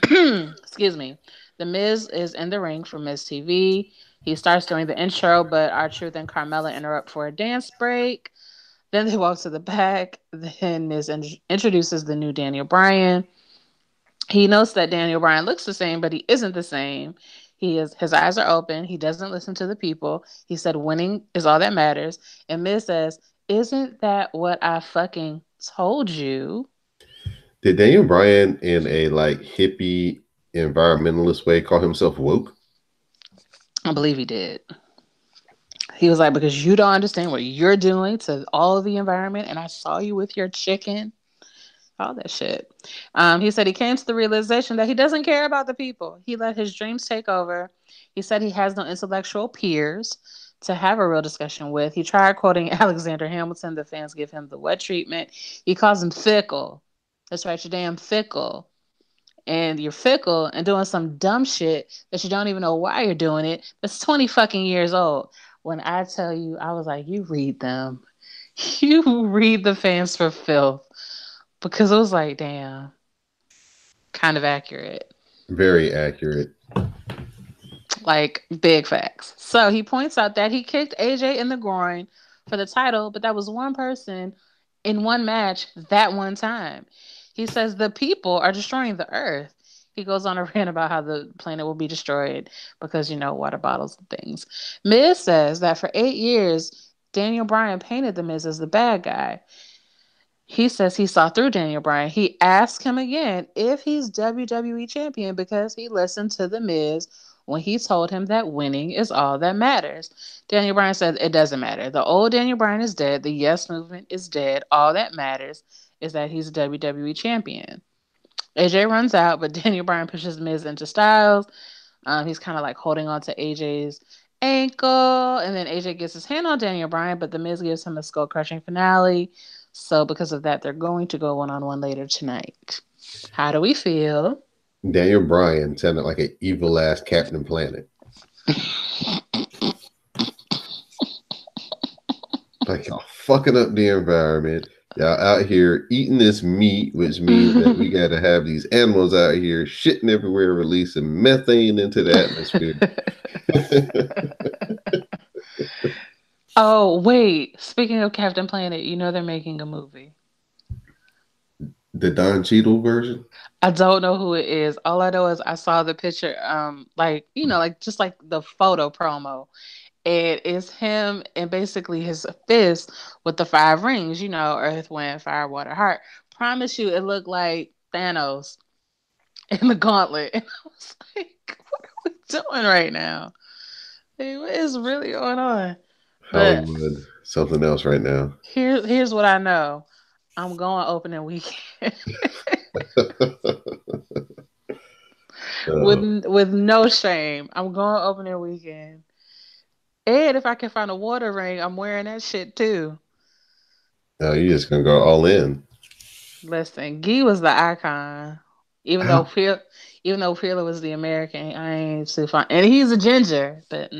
excuse me. The Miz is in the ring for Miz TV. He starts doing the intro, but R-Truth and Carmella interrupt for a dance break. Then they walk to the back. Then Miz introduces the new Daniel Bryan. He notes that Daniel Bryan looks the same, but he isn't the same. His eyes are open. He doesn't listen to the people. He said winning is all that matters. And Miz says, "Isn't that what I fucking told you?" Did Daniel Bryan, in a like hippie environmentalist way, call himself woke? I believe he did. He was like, "Because you don't understand what you're doing to all of the environment, and I saw you with your chicken." All that shit. He said he came to the realization that he doesn't care about the people. He let his dreams take over. He said he has no intellectual peers to have a real discussion with. He tried quoting Alexander Hamilton. The fans give him the what treatment. He calls him fickle. That's right, you're damn fickle. And you're fickle and doing some dumb shit that you don't even know why you're doing it. That's 20 fucking years old. When I tell you, I was like, you read them. You read the fans for filth. Because it was like, damn, kind of accurate. Very accurate. Like, big facts. So he points out that he kicked AJ in the groin for the title, but that was one person in one match that one time. He says the people are destroying the earth. He goes on a rant about how the planet will be destroyed because, water bottles and things. Miz says that for 8 years, Daniel Bryan painted The Miz as the bad guy. He says he saw through Daniel Bryan. He asked him again if he's WWE champion because he listened to The Miz when he told him that winning is all that matters. Daniel Bryan said it doesn't matter. The old Daniel Bryan is dead. The Yes Movement is dead. All that matters is that he's a WWE champion. AJ runs out, but Daniel Bryan pushes Miz into Styles. He's kind of like holding on to AJ's ankle, and then AJ gets his hand on Daniel Bryan, but The Miz gives him a skull crushing finale. So because of that, they're going to go 1-on-1 later tonight. How do we feel? Daniel Bryan sounded like an evil ass Captain Planet. Like y'all fucking up the environment. Y'all out here eating this meat, which means that we got to have these animals out here shitting everywhere, releasing methane into the atmosphere. Oh, wait. Speaking of Captain Planet, you know they're making a movie. The Don Cheadle version? I don't know who it is. All I know is I saw the picture, like, like just like the photo promo. It is him and basically his fist with the 5 rings, Earth, Wind, Fire, Water, Heart. Promise you, it looked like Thanos in the gauntlet. And I was like, what are we doing right now? Like, what is really going on? But Hollywood, something else right now. here's what I know. I'm going opening weekend. with no shame. I'm going opening weekend. And if I can find a water ring, I'm wearing that shit too. No, you're just gonna go all in. Listen, Guy was the icon. Even though Peeler was the American, I ain't too fine. And he's a ginger, but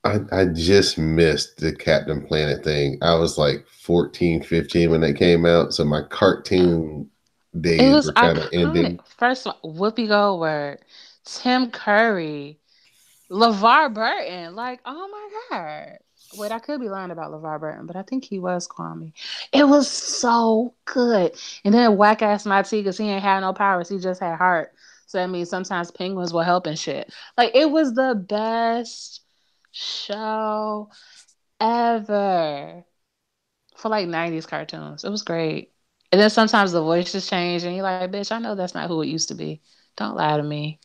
I just missed the Captain Planet thing. I was like 14, 15 when that came out, so my cartoon it days was were kind of iconic. ending. First of all, Whoopi Goldberg, Tim Curry, LeVar Burton. Like, oh my God. Wait, I could be lying about LeVar Burton, but I think he was Kwame. It was so good. And then whack ass my T because he ain't had no powers. He just had heart. So that means sometimes penguins will help and shit. Like, it was the best show ever for like 90s cartoons. It was great. And then sometimes the voices change and you're like, bitch, I know that's not who it used to be. Don't lie to me.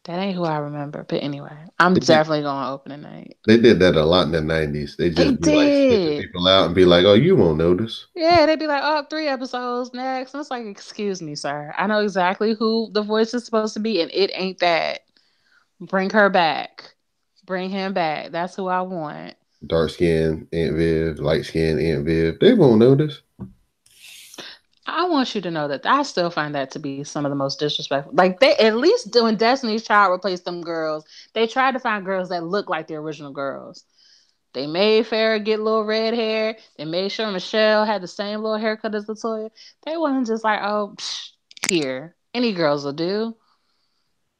That ain't who I remember. But anyway, I'm They did, definitely going opening night. they did that a lot in the 90s. They They just be like skipping did. people out and be like, "Oh, you won't notice." Yeah, they'd be like, oh, 3 episodes next. And it's like, excuse me, sir. I know exactly who the voice is supposed to be, and it ain't that. Bring her back. Bring him back. That's who I want. Dark skin Aunt Viv, light skin Aunt Viv, they won't notice. I want you to know that I still find that to be some of the most disrespectful. Like, they at least doing Destiny's Child replaced them girls. They tried to find girls that look like the original girls. They made Farrah get little red hair. They made sure Michelle had the same little haircut as Latoya. They wasn't just like, oh, here. Any girls will do.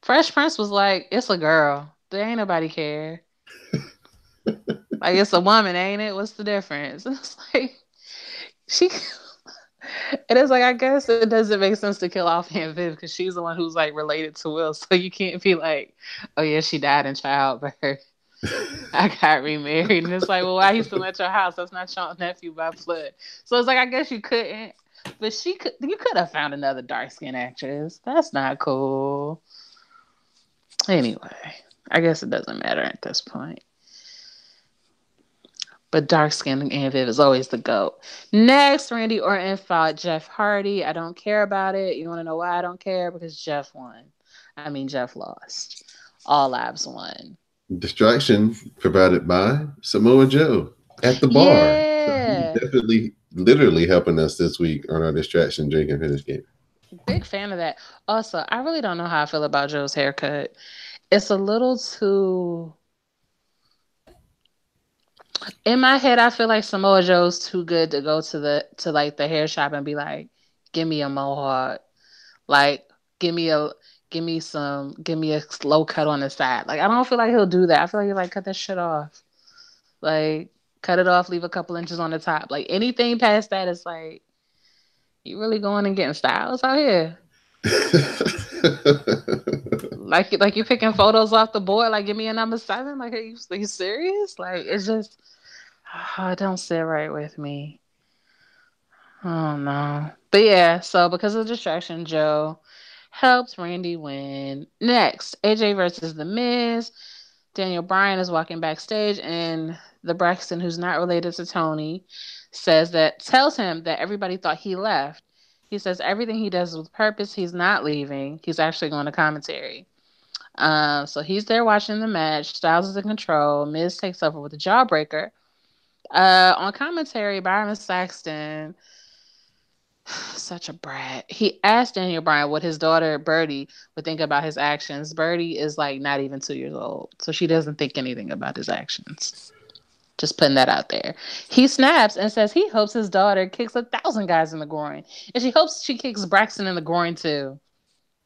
Fresh Prince was like, it's a girl. There ain't nobody care. Like, it's a woman, ain't it? What's the difference? It's like, she... It is like, I guess it doesn't make sense to kill off Aunt Viv because she's the one who's like related to Will. So you can't be like, oh yeah, she died in childbirth. I got remarried. And it's like, well, why are you still at your house? That's not your nephew by blood. So it's like, I guess you couldn't. But you could have found another dark skinned actress. That's not cool. Anyway, I guess it doesn't matter at this point. But dark skinned Aunt Viv is always the GOAT. Next, Randy Orton fought Jeff Hardy. I don't care about it. You want to know why I don't care? Because Jeff won. I mean, Jeff lost. All Lives won. Distraction provided by Samoa Joe at the bar. So he's Yeah. definitely, literally helping us this week on our distraction drinking finish game. Big fan of that. Also, I really don't know how I feel about Joe's haircut. It's a little too... In my head, I feel like Samoa Joe's too good to go to like the hair shop and be like, give me a mohawk. Like, give me a slow cut on the side. Like, I don't feel like he'll do that. I feel like he'll like cut that shit off. Like, cut it off, leave a couple inches on the top. Like, anything past that is like, you really going and getting styles out here? like you picking photos off the board. Like, give me a number 7. Like, are you serious? Like, it's just, Oh, don't sit right with me. Oh no. But yeah, so because of the distraction, Joe helps Randy win. Next, AJ versus The Miz. Daniel Bryan is walking backstage, and the Braxton, who's not related to Tony, tells him that everybody thought he left. He says everything he does is with purpose. He's not leaving. He's actually going to commentary. So he's there watching the match. Styles is in control. Miz takes over with a jawbreaker. On commentary, Byron Saxton, such a brat. He asked Daniel Bryan what his daughter Birdie would think about his actions. Birdie is like not even 2 years old, so she doesn't think anything about his actions. Just putting that out there. He snaps and says he hopes his daughter kicks 1,000 guys in the groin, and she hopes she kicks Braxton in the groin too.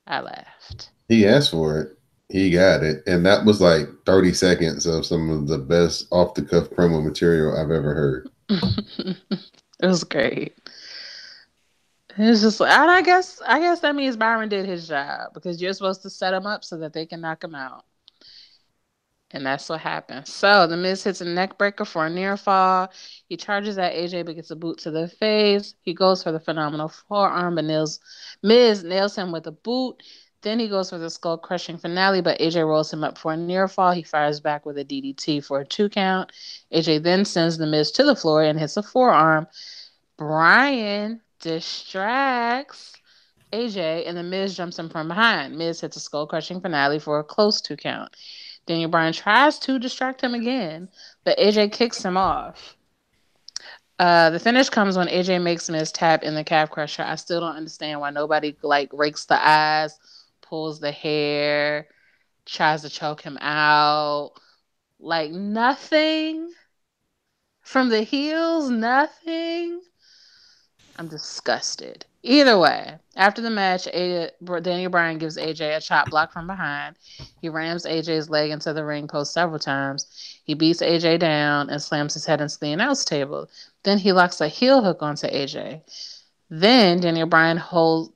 I laughed. He asked for it. He got it. And that was like 30 seconds of some of the best off the cuff promo material I've ever heard. It was great. It's just like, and I guess that means Byron did his job because you're supposed to set him up so that they can knock him out. And that's what happened. So the Miz hits a neck breaker for a near fall. He charges at AJ but gets a boot to the face. He goes for the phenomenal forearm, but Miz nails him with a boot. Then he goes for the skull crushing finale, but AJ rolls him up for a near fall. He fires back with a DDT for a 2 count. AJ then sends the Miz to the floor and hits a forearm. Bryan distracts AJ, and the Miz jumps him from behind. Miz hits a skull crushing finale for a close 2 count. Daniel Bryan tries to distract him again, but AJ kicks him off. The finish comes when AJ makes Miz tap in the calf crusher. I still don't understand why nobody like rakes the eyes, pulls the hair, tries to choke him out. Like nothing from the heels, nothing. I'm disgusted. Either way, after the match, Daniel Bryan gives AJ a chop block from behind. He rams AJ's leg into the ring post several times. He beats AJ down and slams his head into the announce table. Then he locks a heel hook onto AJ. Then Daniel Bryan held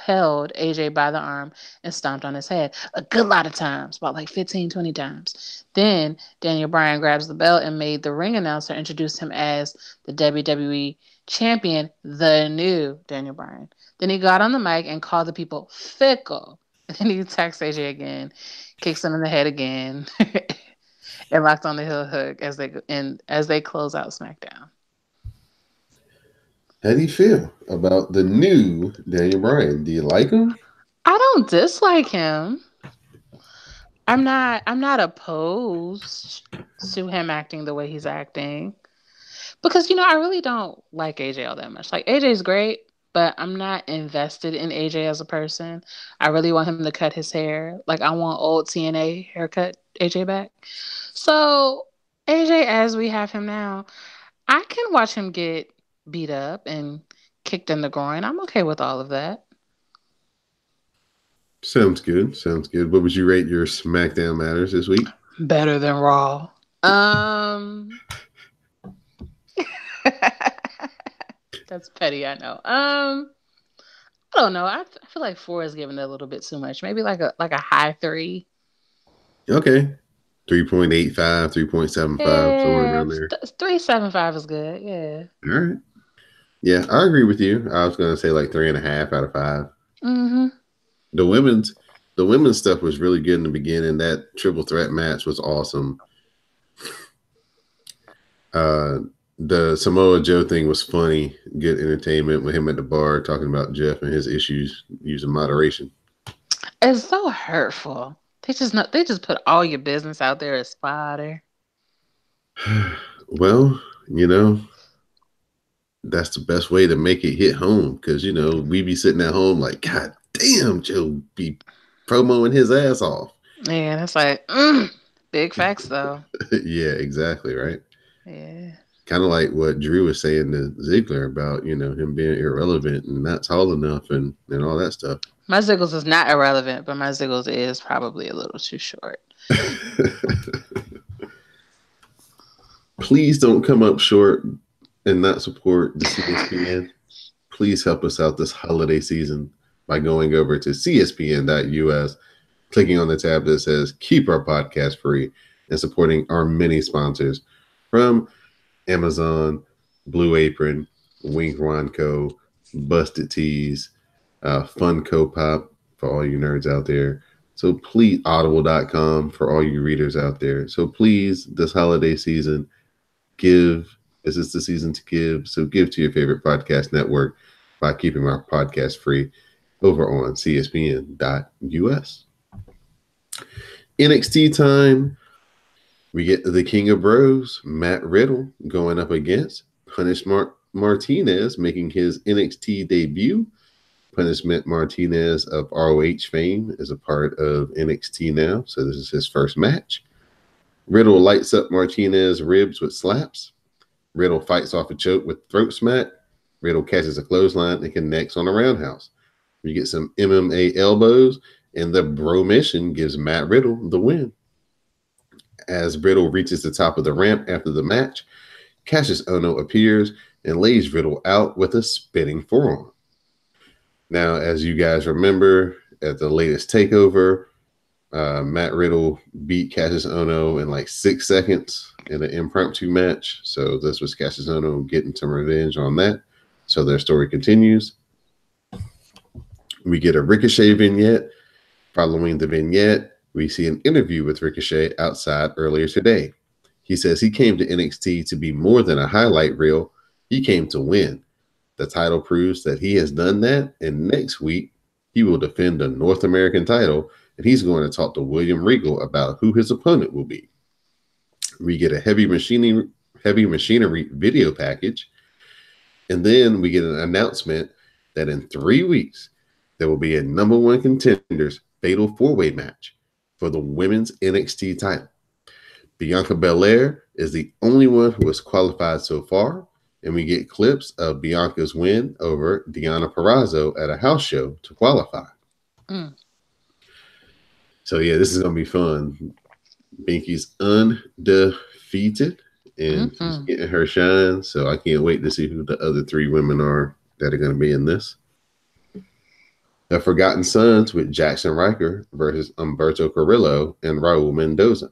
AJ by the arm and stomped on his head a good lot of times, about like 15, 20 times. Then Daniel Bryan grabs the belt and made the ring announcer introduce him as the WWE champion, the new Daniel Bryan. Then he got on the mic and called the people fickle. And then he attacks AJ again, kicks him in the head again, and locked on the heel hook as they close out SmackDown. How do you feel about the new Daniel Bryan? Do you like him? I don't dislike him. I'm not opposed to him acting the way he's acting. Because I really don't like AJ all that much. Like AJ's great, but I'm not invested in AJ as a person. I really want him to cut his hair. Like I want old TNA haircut AJ back. So AJ as we have him now, I can watch him get beat up and kicked in the groin. I'm okay with all of that. Sounds good. Sounds good. What would you rate your SmackDown matters this week? Better than Raw. That's petty, I know. I don't know. I feel like 4 is giving it a little bit too much. Maybe like a high 3. Okay. 3.85, 3.75, somewhere around there. 3.75 is good. Yeah. All right. Yeah, I agree with you. I was gonna say like 3.5 out of 5. Mm-hmm. The women's stuff was really good in the beginning. That triple threat match was awesome. The Samoa Joe thing was funny, good entertainment with him at the bar talking about Jeff and his issues using moderation. It's so hurtful. They just put all your business out there as fodder. Well, that's the best way to make it hit home because we be sitting at home like, God damn, Joe be promoing his ass off. Yeah, that's like big facts though. Yeah, exactly, right? Yeah. Kind of like what Drew was saying to Ziggler about, him being irrelevant and not tall enough and all that stuff. My Ziggles is not irrelevant, but my Ziggles is probably a little too short. Please don't come up short and not support the CSPN. Please help us out this holiday season by going over to cspn.us, clicking on the tab that says keep our podcast free and supporting our many sponsors from Amazon, Blue Apron, Wink Ronco, Busted Tees, Funko Pop for all you nerds out there. So please, audible.com for all you readers out there. So please, this holiday season, give. This is the season to give. So give to your favorite podcast network by keeping our podcast free over on cspn.us. NXT time. We get the King of Bros, Matt Riddle, going up against Punishment Martinez, making his NXT debut. Punishment Martinez of ROH fame is a part of NXT now, so this is his first match. Riddle lights up Martinez ribs with slaps. Riddle fights off a choke with throat smack. Riddle catches a clothesline and connects on a roundhouse. You get some MMA elbows, and the Bro Mission gives Matt Riddle the win. As Riddle reaches the top of the ramp after the match, Cassius Ohno appears and lays Riddle out with a spinning forearm. Now, as you guys remember, at the latest takeover, Matt Riddle beat Cassius Ohno in like 6 seconds in an impromptu match. So this was Cassius Ohno getting some revenge on that. So their story continues. We get a Ricochet vignette. Following the vignette, we see an interview with Ricochet outside earlier today. He says he came to NXT to be more than a highlight reel. He came to win. The title proves that he has done that, and next week he will defend the North American title, and he's going to talk to William Regal about who his opponent will be. We get a heavy machinery video package, and then we get an announcement that in 3 weeks there will be a number one contenders fatal 4-way match for the women's NXT title. Bianca Belair is the only one who has qualified so far, and we get clips of Bianca's win over Deonna Purrazzo at a house show to qualify. So, yeah, this is going to be fun. Binky's undefeated, and she's getting her shine, so I can't wait to see who the other 3 women are that are going to be in this. The Forgotten Sons with Jackson Riker versus Humberto Carrillo and Raul Mendoza.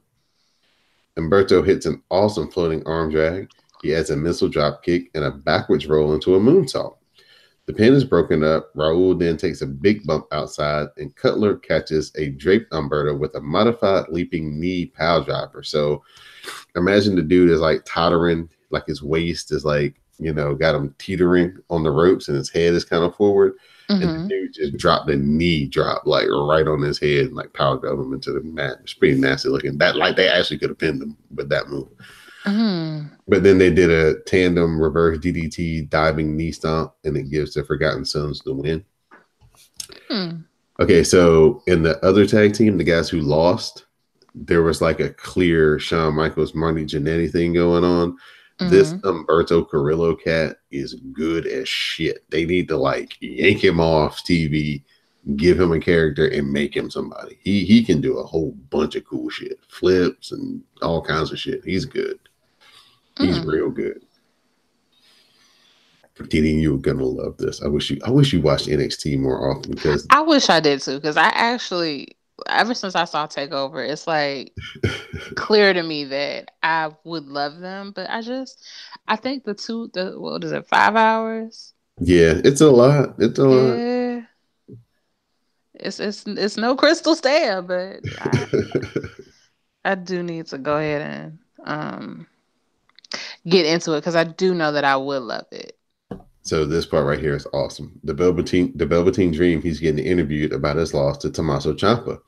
Humberto hits an awesome floating arm drag. He adds a missile drop kick and a backwards roll into a moonsault. The pin is broken up. Raul then takes a big bump outside, and Cutler catches a draped Humberto with a modified leaping knee pile driver. So imagine the dude is like tottering, like his waist is like, got him teetering on the ropes, and his head is kind of forward. And the dude just dropped the knee drop like right on his head and like power drove him into the mat. It's pretty nasty looking. That like they actually could have pinned him with that move. But then they did a tandem reverse DDT diving knee stomp, and it gives the Forgotten Sons the win. Okay, so in the other tag team, the guys who lost, there was like a clear Shawn Michaels, Marty Jannetty thing going on. This Humberto Carrillo cat is good as shit. They need to like yank him off TV, give him a character, and make him somebody. He can do a whole bunch of cool shit, flips and all kinds of shit. He's good. He's real good. Didi, you're gonna love this. I wish you watched NXT more often, because I wish I did too, because I actually, ever since I saw Takeover, it's like clear to me that I would love them, but I think what is it, 5 hours? Yeah, it's a lot. It's a lot. Yeah. It's no crystal stare, but I do need to go ahead and get into it, because I do know that I would love it. So this part right here is awesome. The Velveteen Dream, he's getting interviewed about his loss to Tommaso Ciampa.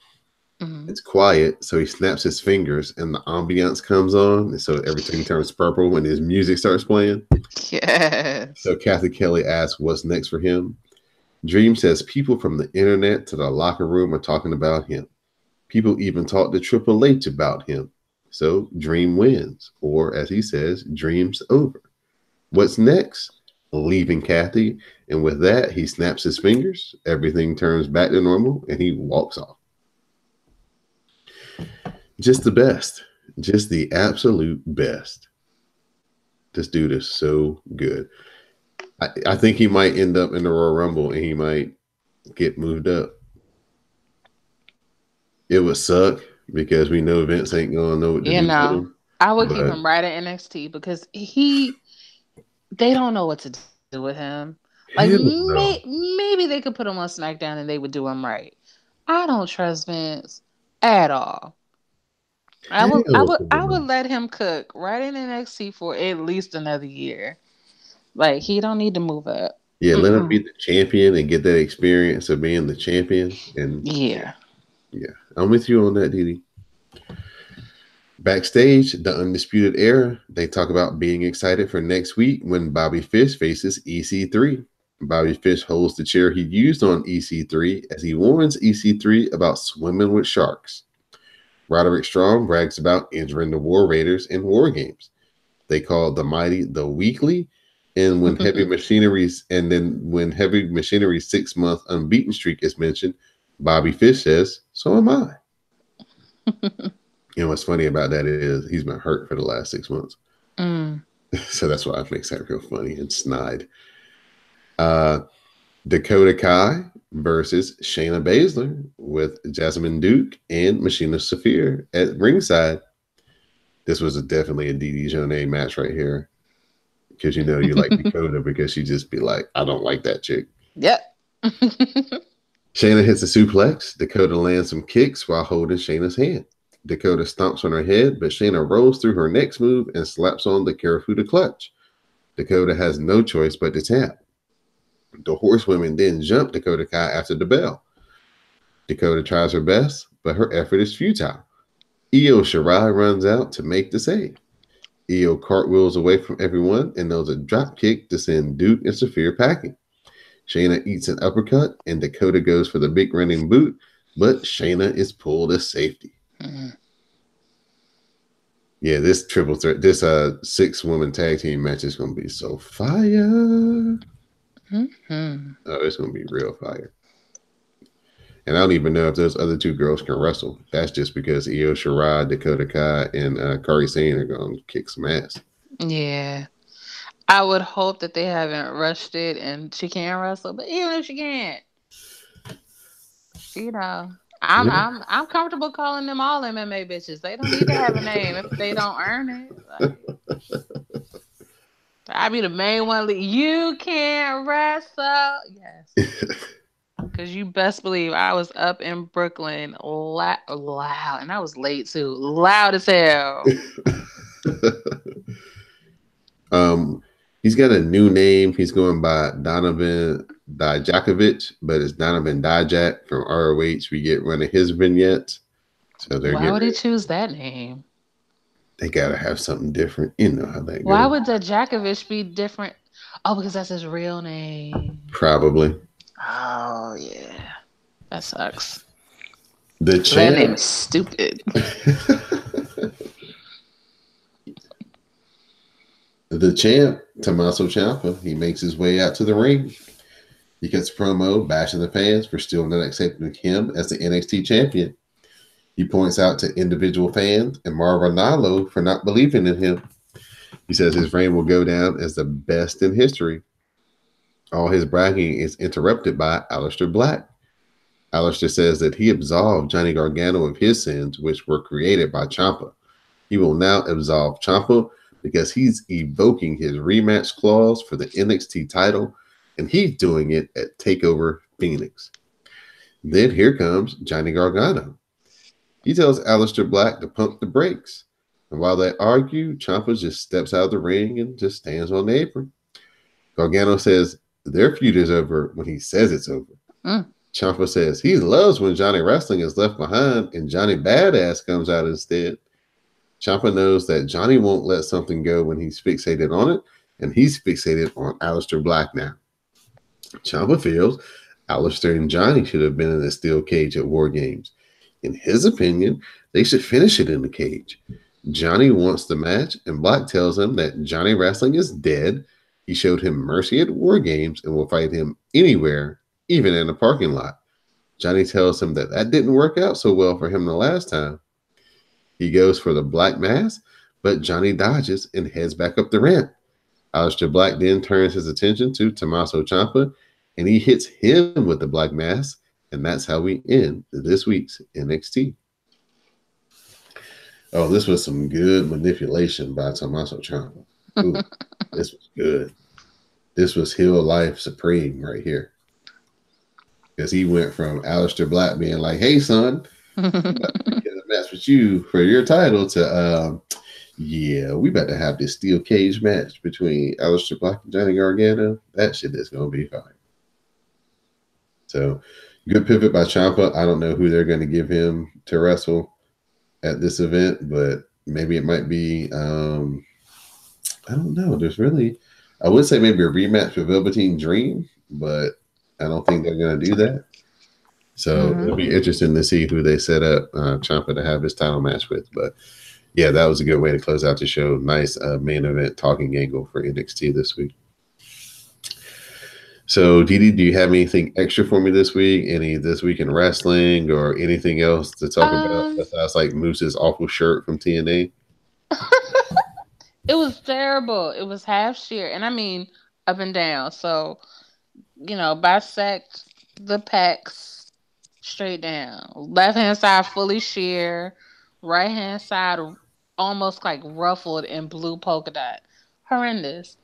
It's quiet, so he snaps his fingers and the ambiance comes on, and so everything turns purple when his music starts playing. Yes. So Kathy Kelly asks what's next for him. Dream says people from the internet to the locker room are talking about him. People even talk to Triple H about him. So Dream wins, or as he says, Dream's over. What's next? Leaving Kathy, and with that, he snaps his fingers. Everything turns back to normal, and he walks off. Just the best. Just the absolute best. This dude is so good. I think he might end up in the Royal Rumble, and he might get moved up. It would suck, because we know Vince ain't going to know what to do with him. I would keep But him right at NXT because they don't know what to do with him. Like hell no. maybe they could put him on SmackDown and they would do him right. I don't trust Vince at all. Hell I would no. let him cook right in NXT for at least another year. Like he don't need to move up. Yeah, let him be Mm-mm. the champion and get that experience of being the champion. And yeah, Yeah. yeah. I'm with you on that, Didi. Backstage, the Undisputed Era, they talk about being excited for next week when Bobby Fish faces EC3. Bobby Fish holds the chair he used on EC3 as he warns EC3 about swimming with sharks. Roderick Strong brags about entering the War Raiders in War Games. They call the Mighty the Weekly. And when Heavy Machinery's 6-month unbeaten streak is mentioned, Bobby Fish says, "So am I." And what's funny about that is he's been hurt for the last 6 months. Mm. So that's why it makes that real funny and snide. Uh, Dakota Kai versus Shayna Baszler with Jasmine Duke and Machina Saphir at ringside. This was definitely a DD Jonay match right here. Because you know you like Dakota because she just be like, I don't like that chick. Yep. Shayna hits a suplex. Dakota lands some kicks while holding Shayna's hand. Dakota stomps on her head, but Shayna rolls through her next move and slaps on the Karafuda clutch. Dakota has no choice but to tap. The horsewomen then jump Dakota Kai after the bell. Dakota tries her best, but her effort is futile. Io Shirai runs out to make the save. Io cartwheels away from everyone and knows a drop kick to send Duke and Saphir packing. Shayna eats an uppercut and Dakota goes for the big running boot, but Shayna is pulled as safety. Mm. Yeah, this triple threat, this 6-woman tag team match is gonna be so fire. Mm-hmm. Oh, it's gonna be real fire. And I don't even know if those other two girls can wrestle. That's just because Io Shirai, Dakota Kai, and Kairi Sane are gonna kick some ass. Yeah. I would hope that they haven't rushed it and she can wrestle, but even if she can't, you know, Yeah. I'm comfortable calling them all MMA bitches. They don't need to have a name if they don't earn it. Like I be the main one. You can't wrestle. Yes. Because you best believe I was up in Brooklyn loud. And I was late too. Loud as hell. um, he's got a new name. He's going by Donovan Dijakovic, but it's Donovan Dijak from ROH. We get one of his vignettes. So they're Why getting would he ready. choose that name? They gotta have something different. You know how that Why goes. would the Djakovic be different? Oh, because that's his real name. Probably. Oh, yeah. That sucks. The That name champ. is stupid. The champ, Tommaso Ciampa, he makes his way out to the ring. He cuts a promo bashing the fans for still not accepting him as the NXT champion. He points out to individual fans and Mauro Ranallo for not believing in him. He says his reign will go down as the best in history. All his bragging is interrupted by Aleister Black. Aleister says that he absolved Johnny Gargano of his sins, which were created by Ciampa. He will now absolve Ciampa because he's evoking his rematch clause for the NXT title, and he's doing it at TakeOver Phoenix. Then here comes Johnny Gargano. He tells Aleister Black to pump the brakes. And while they argue, Ciampa just steps out of the ring and just stands on the apron. Gargano says their feud is over when he says it's over. Mm. Ciampa says he loves when Johnny Wrestling is left behind and Johnny Badass comes out instead. Ciampa knows that Johnny won't let something go when he's fixated on it, and he's fixated on Aleister Black now. Ciampa feels Aleister and Johnny should have been in a steel cage at War Games. In his opinion, they should finish it in the cage. Johnny wants the match, and Black tells him that Johnny Wrestling is dead. He showed him mercy at War Games and will fight him anywhere, even in a parking lot. Johnny tells him that didn't work out so well for him the last time. He goes for the black mass, but Johnny dodges and heads back up the ramp. Aleister Black then turns his attention to Tommaso Ciampa, and he hits him with the black mass, and that's how we end this week's NXT. Oh, this was some good manipulation by Tommaso Ciampa. Ooh, this was good. This was heel life supreme right here. Because he went from Aleister Black being like, "Hey, son, I'm about to get in a match with you for your title," to yeah, we about to have this steel cage match between Aleister Black and Johnny Gargano. That shit is gonna be fine. So good pivot by Ciampa. I don't know who they're going to give him to wrestle at this event, but maybe it might be. I don't know. There's really, I would say maybe a rematch with Velveteen Dream, but I don't think they're going to do that. So it'll be interesting to see who they set up Ciampa to have his title match with. But yeah, that was a good way to close out the show. Nice main event talking angle for NXT this week. So, Didi, do you have anything extra for me this week? Any this week in wrestling or anything else to talk about besides like Moose's awful shirt from TNA? It was terrible. It was half sheer, and I mean up and down. So bisect the pecs straight down. Left hand side fully sheer. Right hand side almost like ruffled in blue polka dot. Horrendous.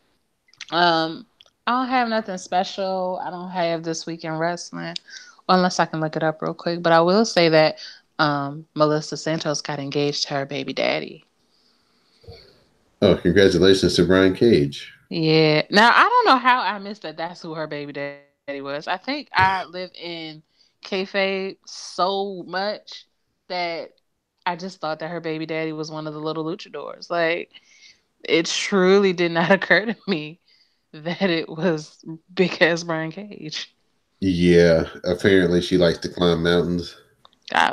Um, I don't have nothing special. I don't have this week in wrestling, unless I can look it up real quick. But I will say that Melissa Santos got engaged to her baby daddy. Oh, congratulations to Brian Cage. Yeah. Now I don't know how I missed that. That's who her baby daddy was. I think I live in kayfabe so much that I just thought that her baby daddy was one of the little luchadors. Like it truly did not occur to me that it was big ass Brian Cage. Yeah, apparently she likes to climb mountains.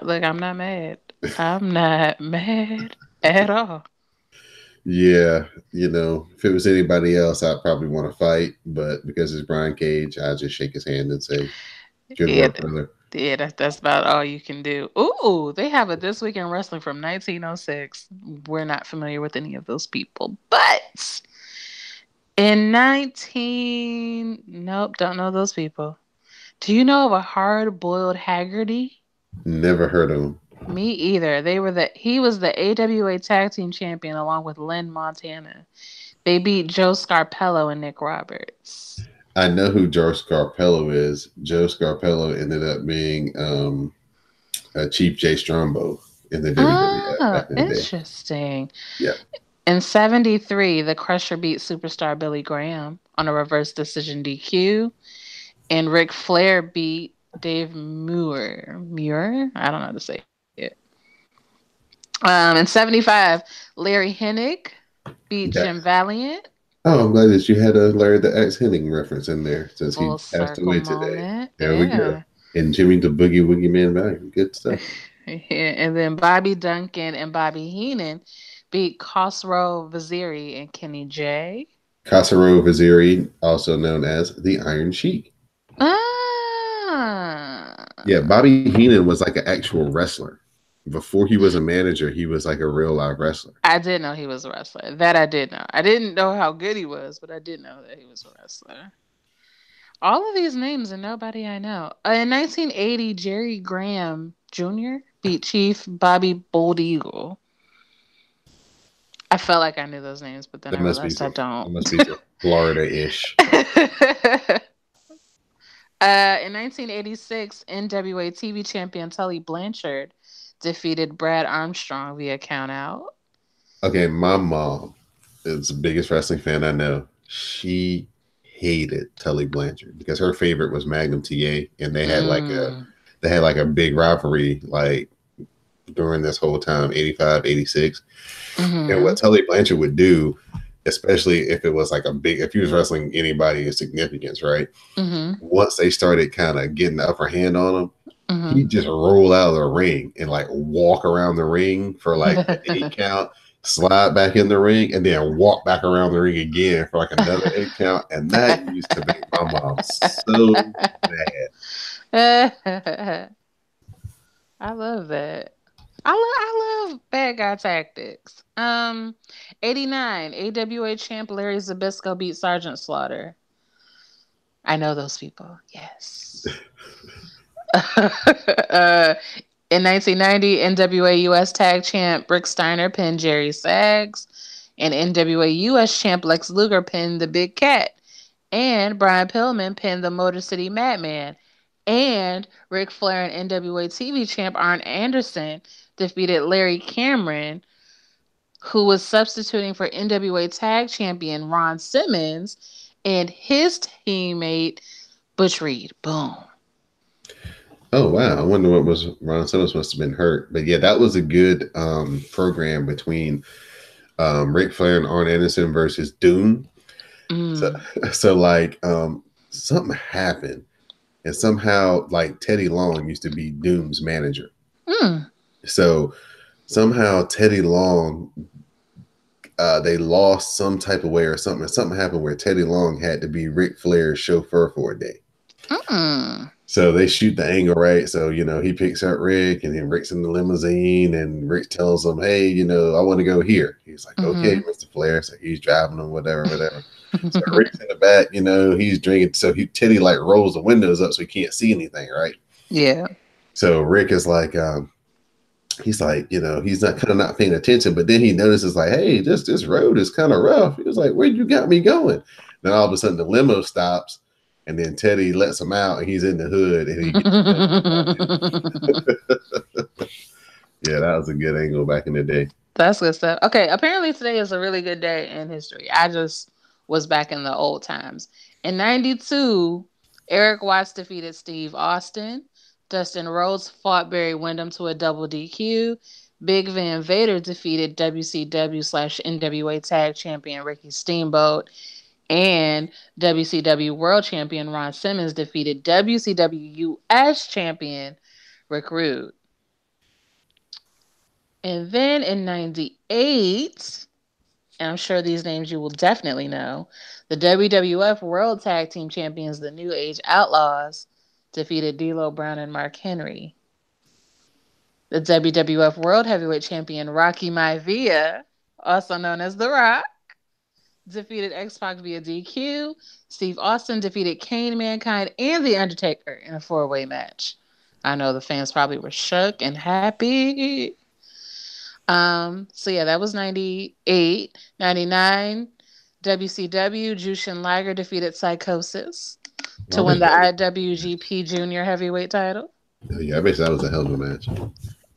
Look, I'm not mad. I'm not mad at all. Yeah, if it was anybody else, I'd probably want to fight. But because it's Brian Cage, I just shake his hand and say, "Good Yeah, work, brother." that's about all you can do. Ooh, they have a This Week in Wrestling from 1906. We're not familiar with any of those people, but in 19, nope, don't know those people. Do you know of a hard boiled Haggerty? Never heard of him. Me either. He was the AWA Tag Team Champion along with Lynn Montana. They beat Joe Scarpello and Nick Roberts. I know who Joe Scarpello is. Joe Scarpello ended up being a Chief J Strongbow in the WWF Oh, back in the day. interesting. Yeah. In 73, the Crusher beat superstar Billy Graham on a reverse decision DQ. And Ric Flair beat Dave Muir. Muir? I don't know how to say it. In 75, Larry Hennig beat Okay. Jim Valiant. Oh, I'm glad that you had a Larry the Axe Henning reference in there since he Full passed circle away today. moment. There we go. Yeah. And Jimmy the Boogie Woogie Man back. Good stuff. And then Bobby Duncan and Bobby Heenan beat Khosrow Vaziri and Kenny J. Kasaro Vaziri, also known as the Iron Sheik. Ah. Yeah, Bobby Heenan was like an actual wrestler. Before he was a manager, he was like a real live wrestler. I did know he was a wrestler. That I did know. I didn't know how good he was, but I did know that he was a wrestler. All of these names and nobody I know. In 1980, Jerry Graham Jr. beat Chief Bobby Bold Eagle. I felt like I knew those names, but then That I must be realized I from don't. that must be from Florida-ish. In 1986, NWA TV champion Tully Blanchard defeated Brad Armstrong via countout. Okay, my mom is the biggest wrestling fan I know. She hated Tully Blanchard because her favorite was Magnum TA, and they had like a big rivalry like during this whole time, 85, 86. And what Tully Blanchard would do, especially if it was like if he was wrestling anybody of significance, right? Once they started kind of getting the upper hand on him, he'd just roll out of the ring and like walk around the ring for like an 8 count, slide back in the ring, and then walk back around the ring again for like another 8 count. And that used to make my mom so I love that. I love bad guy tactics. 89, AWA champ Larry Zbyszko beat Sergeant Slaughter. I know those people. Yes. In 1990, NWA US Tag Champ Rick Steiner pinned Jerry Saggs, and NWA US Champ Lex Luger pinned the Big Cat, and Brian Pillman pinned the Motor City Madman, and Ric Flair and NWA TV Champ Arn Anderson defeated Larry Cameron, who was substituting for NWA Tag Champion Ron Simmons and his teammate Butch Reed. Boom. Oh wow! I wonder what was Ron Simmons must have been hurt, but yeah, that was a good program between Ric Flair and Arn Anderson versus Doom. So, Mm. so like something happened, and somehow like Teddy Long used to be Doom's manager. Mm. So somehow Teddy Long, they lost some type of way or something. Something happened where Teddy Long had to be Ric Flair's chauffeur for a day. Mm. So they shoot the angle right. So, he picks up Rick, and then Rick's in the limousine, and Rick tells him, hey, I want to go here. He's like, okay, Mm-hmm. Mr. Flair. So he's driving him, whatever, whatever. So Rick's in the back, he's drinking. So Teddy like rolls the windows up so he can't see anything, right? Yeah. So Rick is like, he's like, he's not kind of not paying attention, but then he notices like, hey, this road is kind of rough. He was like, where you got me going? Then all of a sudden the limo stops, and then Teddy lets him out, and he's in the hood, and he gets yeah, that was a good angle back in the day. That's good stuff. Okay, apparently today is a really good day in history. I just was back in the old times. In 92, Eric Watts defeated Steve Austin. Dustin Rhodes fought Barry Windham to a double DQ. Big Van Vader defeated WCW/NWA Tag Champion Ricky Steamboat. And WCW World Champion Ron Simmons defeated WCW US Champion Rick Rude. And then in 98, and I'm sure these names you will definitely know, the WWF World Tag Team Champions, the New Age Outlaws, defeated D'Lo Brown and Mark Henry. The WWF World Heavyweight Champion Rocky Maivia, also known as The Rock, defeated X-Pac via DQ. Steve Austin defeated Kane, Mankind, and The Undertaker in a four-way match. I know the fans probably were shook and happy. So yeah, that was 98. 99, WCW, Jushin Liger defeated Psychosis to win the IWGP Junior Heavyweight title. Yeah, I bet that was a hell of a match.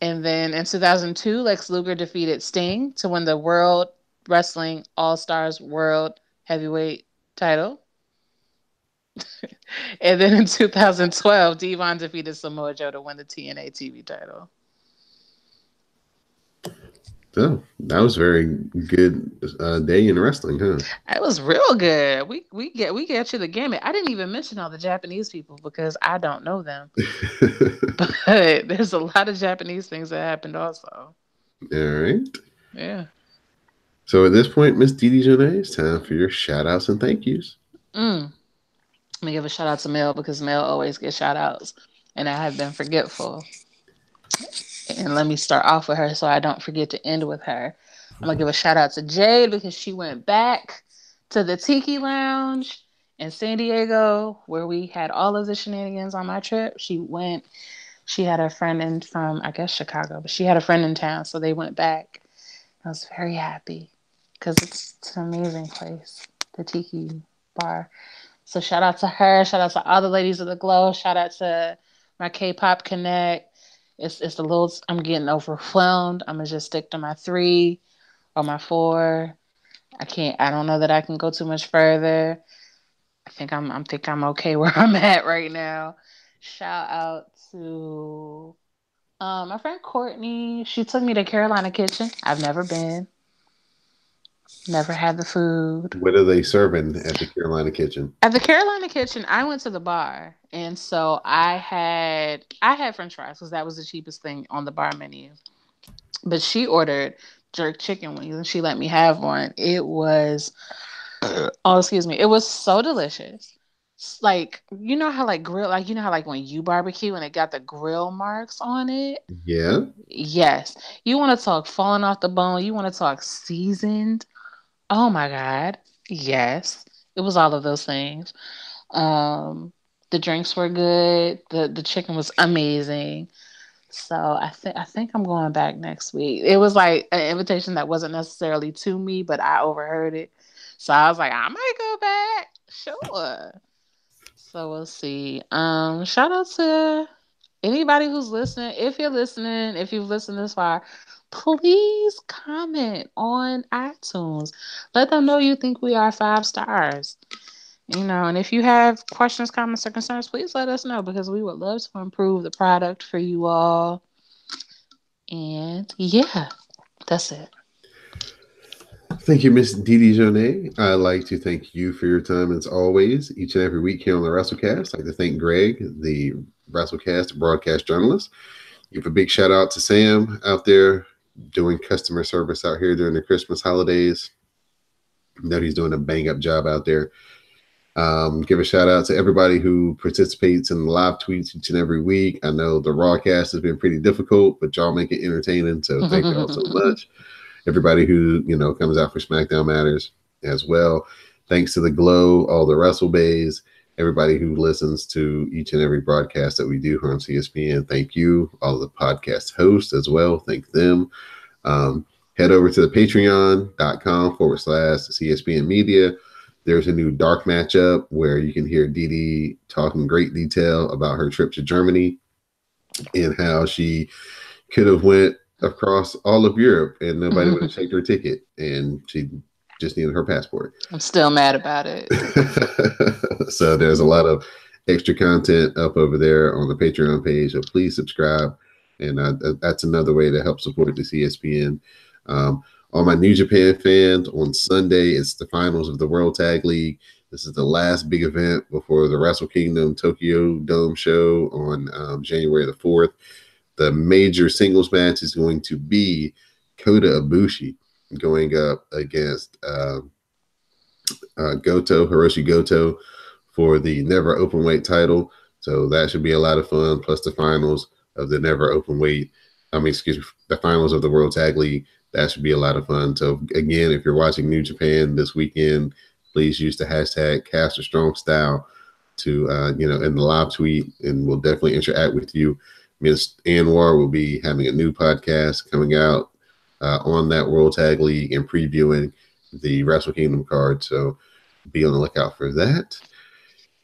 And then in 2002, Lex Luger defeated Sting to win the World Wrestling All-Stars World Heavyweight title. And then in 2012, Devon defeated Samoa Joe to win the TNA TV title. So that was very good day in wrestling, huh? It was real good. We get you the gamut. I didn't even mention all the Japanese people because I don't know them. But there's a lot of Japanese things that happened also. All right. Yeah. So at this point, Miss Dee Jonay, it's time for your shout outs and thank yous. Let me give a shout out to Mel because Mel always gets shout outs and I have been forgetful. And let me start off with her so I don't forget to end with her. I'm going to give a shout out to Jade because she went back to the Tiki Lounge in San Diego where we had all of the shenanigans on my trip. She had a friend from, I guess, Chicago, but she had a friend in town, so they went back. I was very happy because it's an amazing place, the Tiki Bar. So shout out to her. Shout out to all the ladies of the Glow. Shout out to my K-Pop Connect. It's a little, I'm getting overwhelmed. I'm going to just stick to my 3 or my 4. I don't know that I can go too much further. I think I'm okay where I'm at right now. Shout out to my friend Courtney. She took me to Carolina Kitchen. I've never been. Never had the food. What are they serving at the Carolina Kitchen? At the Carolina Kitchen, I went to the bar, and so I had French fries because that was the cheapest thing on the bar menu. But she ordered jerk chicken wings, and she let me have one. It was, oh excuse me, it was so delicious. Like how like grill, like how like when you barbecue and it got the grill marks on it. Yeah. Yes, you want to talk falling off the bone. You want to talk seasoned. Oh my God. Yes. It was all of those things. The drinks were good. The chicken was amazing. So I think I'm going back next week. It was like an invitation that wasn't necessarily to me, but I overheard it. So I was like, I might go back. Sure. So we'll see. Shout out to anybody who's listening. If you're listening, if you've listened this far, please comment on iTunes. Let them know you think we are 5 stars. And if you have questions, comments, or concerns, please let us know because we would love to improve the product for you all. And yeah, that's it. Thank you, Miss Didi Jonay. I'd like to thank you for your time as always, each and every week here on the WrassleCast. I'd like to thank Greg, the WrassleCast broadcast journalist. Give a big shout out to Sam out there doing customer service out here during the Christmas holidays. I know he's doing a bang up job out there. Give a shout out to everybody who participates in the live tweets each and every week. I know the rawcast has been pretty difficult, but y'all make it entertaining. So thank y'all so much. Everybody who comes out for SmackDown Matters as well. Thanks to the Glow, all the Wrestle Bays, everybody who listens to each and every broadcast that we do here on CSPN. Thank you. All the podcast hosts as well. Thank them. Head over to the patreon.com/CSPN Media. There's a new dark matchup where you can hear Dee Dee talk in great detail about her trip to Germany and how she could have went across all of Europe and nobody would have checked her ticket and she just needed her passport. I'm still mad about it. So there's a lot of extra content up over there on the Patreon page. So please subscribe. And that's another way to help support the CSPN. All my New Japan fans, on Sunday, it's the finals of the World Tag League. This is the last big event before the Wrestle Kingdom Tokyo Dome show on January the 4th. The major singles match is going to be Kota Ibushi going up against Hiroshi Goto for the Never Openweight title. So that should be a lot of fun. Plus the finals of the Never Openweight. The finals of the World Tag League. That should be a lot of fun. So again, if you're watching New Japan this weekend, please use the hashtag Caster Strong Style to in the live tweet, and we'll definitely interact with you. Ms. Anwar will be having a new podcast coming out on that World Tag League and previewing the Wrestle Kingdom card. So be on the lookout for that.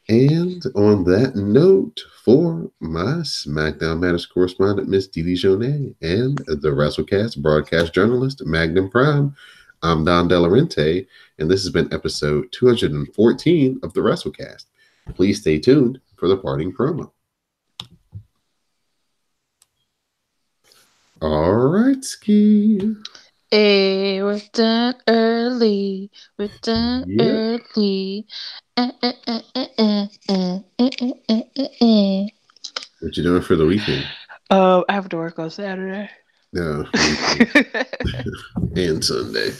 And on that note, for my SmackDown Matters correspondent, Miss Didi Jonay, and the WrassleCast broadcast journalist, Magnum Prime, I'm Don Delarente, and this has been episode 214 of the WrassleCast. Please stay tuned for the parting promo. All right, Ski. Hey, we're done early. We're done early. What you doing for the weekend? I have to work on Saturday. No. And Sunday.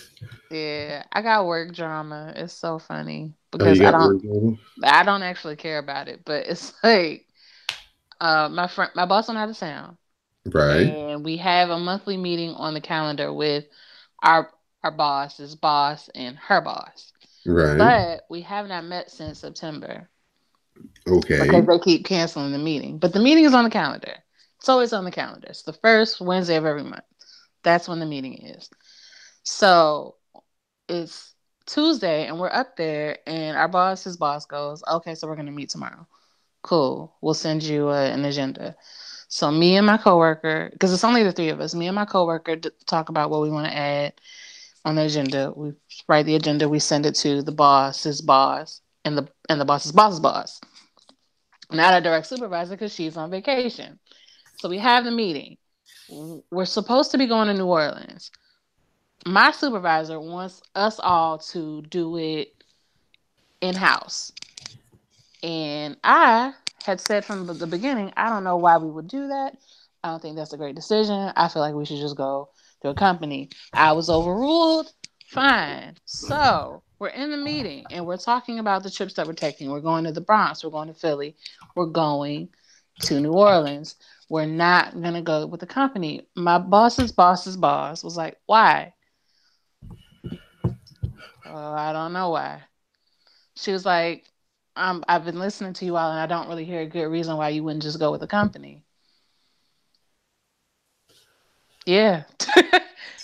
Yeah, I got work drama. It's so funny Oh, because you got work drama? I don't actually care about it, but it's like my boss went out of town. Right. And we have a monthly meeting on the calendar with our boss's boss and her boss. Right. But we have not met since September. Okay. Because they keep canceling the meeting. But the meeting is on the calendar. It's always on the calendar. It's the first Wednesday of every month. That's when the meeting is. So it's Tuesday and we're up there and our boss's boss goes, okay, so we're going to meet tomorrow. Cool. We'll send you an agenda. So me and my coworker, because it's only the three of us, me and my coworker talk about what we want to add on the agenda. We write the agenda, we send it to the boss's boss and the boss's boss's boss. Not a direct supervisor because she's on vacation. So we have the meeting. We're supposed to be going to New Orleans. My supervisor wants us all to do it in-house. And I had said from the beginning, I don't know why we would do that. I don't think that's a great decision. I feel like we should just go to a company. I was overruled. Fine. So we're in the meeting and we're talking about the trips that we're taking. We're going to the Bronx. We're going to Philly. We're going to New Orleans. We're not going to go with the company. My boss's boss's boss was like, why? I don't know why. She was like, I've been listening to you all and I don't really hear a good reason why you wouldn't just go with the company. Yeah.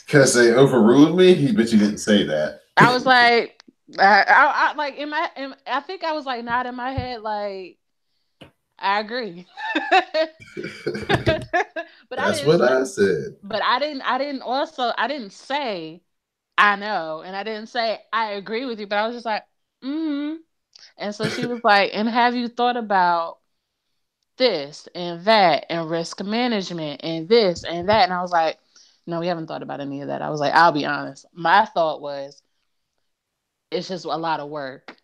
Because they overruled me, but you didn't say that. I was like, I like I think I was like not in my head like I agree. But I That's didn't what say, I said. I didn't say I know, and I didn't say I agree with you, but I was just like, mm-hmm. And so she was like, and have you thought about this and that and risk management and this and that? And I was like, no, we haven't thought about any of that. I was like, I'll be honest. My thought was it's just a lot of work.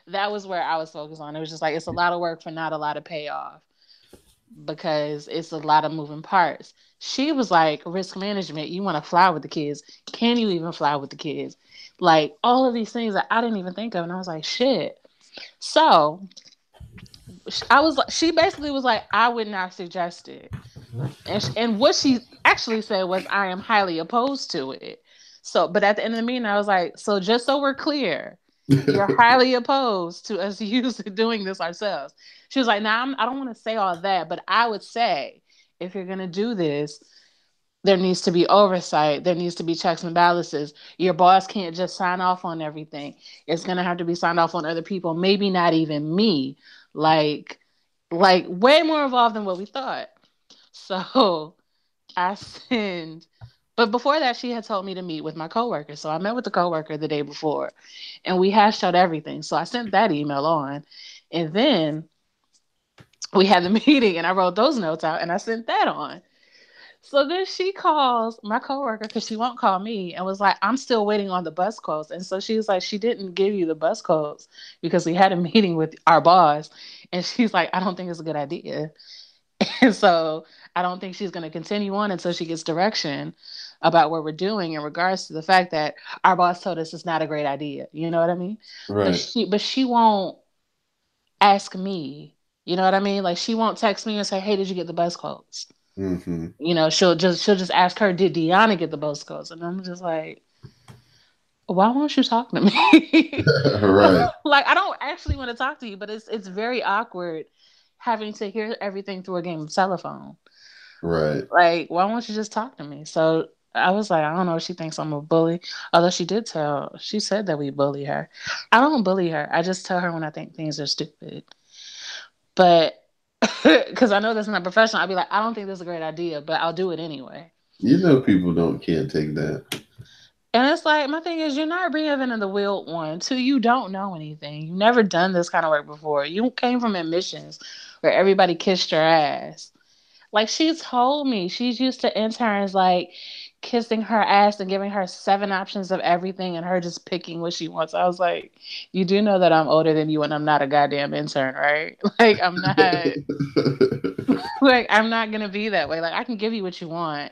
That was where I was focused on. It was just like it's a lot of work for not a lot of payoff because it's a lot of moving parts. She was like, risk management, you want to fly with the kids. Can you even fly with the kids? Like all of these things that I didn't even think of. And I was like, shit. So I was like, she basically was like, I would not suggest it. And what she actually said was, I am highly opposed to it. So, but at the end of the meeting, I was like, so just so we're clear, you're highly opposed to us doing this ourselves. She was like, now I don't want to say all that, but I would say if you're going to do this, there needs to be oversight. There needs to be checks and balances. Your boss can't just sign off on everything. It's going to have to be signed off on other people, maybe not even me. Like, like way more involved than what we thought. So I send, but before that, she had told me to meet with my coworker. So I met with the coworker the day before, and we hashed out everything. So I sent that email on, and then we had the meeting, and I wrote those notes out, and I sent that on. So then she calls my coworker because she won't call me and was like, I'm still waiting on the bus codes. And so she was like, she didn't give you the bus codes because we had a meeting with our boss. And she's like, I don't think it's a good idea. And so I don't think she's going to continue on until she gets direction about what we're doing in regards to the fact that our boss told us it's not a great idea. You know what I mean? But Right. she won't ask me. You know what I mean? Like she won't text me and say, "Hey, did you get the bus codes?" Mm-hmm. She'll just ask her, "Did Deanna get the bus codes?" And I'm just like, "Why won't you talk to me?" Right. Like I don't actually want to talk to you, but it's very awkward having to hear everything through a game of telephone. Right. Like, why won't you just talk to me? So I was like, I don't know if she thinks I'm a bully. Although she said that we bully her. I don't bully her. I just tell her when I think things are stupid. But because I know that's not professional, I'd be like, I don't think this is a great idea, but I'll do it anyway. You know people don't can't take that. And it's like, my thing is, you're not reinventing the wheel, one. Two, you don't know anything. You've never done this kind of work before. You came from admissions where everybody kissed your ass. Like she told me, she's used to interns like kissing her ass and giving her seven options of everything and her just picking what she wants. I was like, you do know that I'm older than you and I'm not a goddamn intern, right? Like I'm not gonna be that way. Like I can give you what you want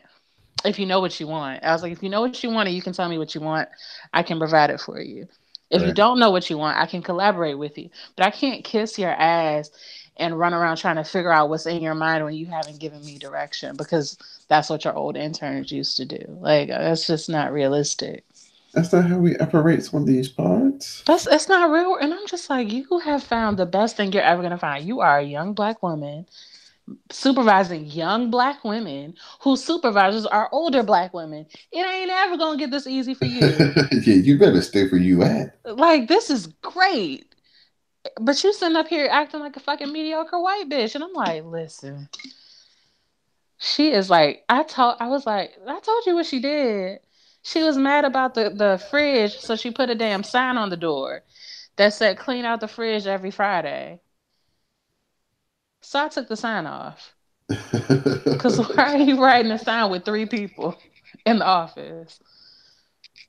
if you know what you want. I was like, if you know what you want and you can tell me what you want, I can provide it for you. If you Right. don't know what you want, I can collaborate with you. But I can't kiss your ass and run around trying to figure out what's in your mind when you haven't given me direction because that's what your old interns used to do. Like that's just not realistic. That's not how we operate on these parts. It's not real. And I'm just like, you have found the best thing you're ever gonna find. You are a young black woman supervising young black women whose supervisors are older black women. It ain't ever gonna get this easy for you. Yeah, you better stay where you at. Like this is great. But you sitting up here acting like a fucking mediocre white bitch. And I'm like, listen, she is like, I told you what she did. She was mad about the fridge, so she put a damn sign on the door that said clean out the fridge every Friday. So I took the sign off. Cause why are you writing a sign with three people in the office?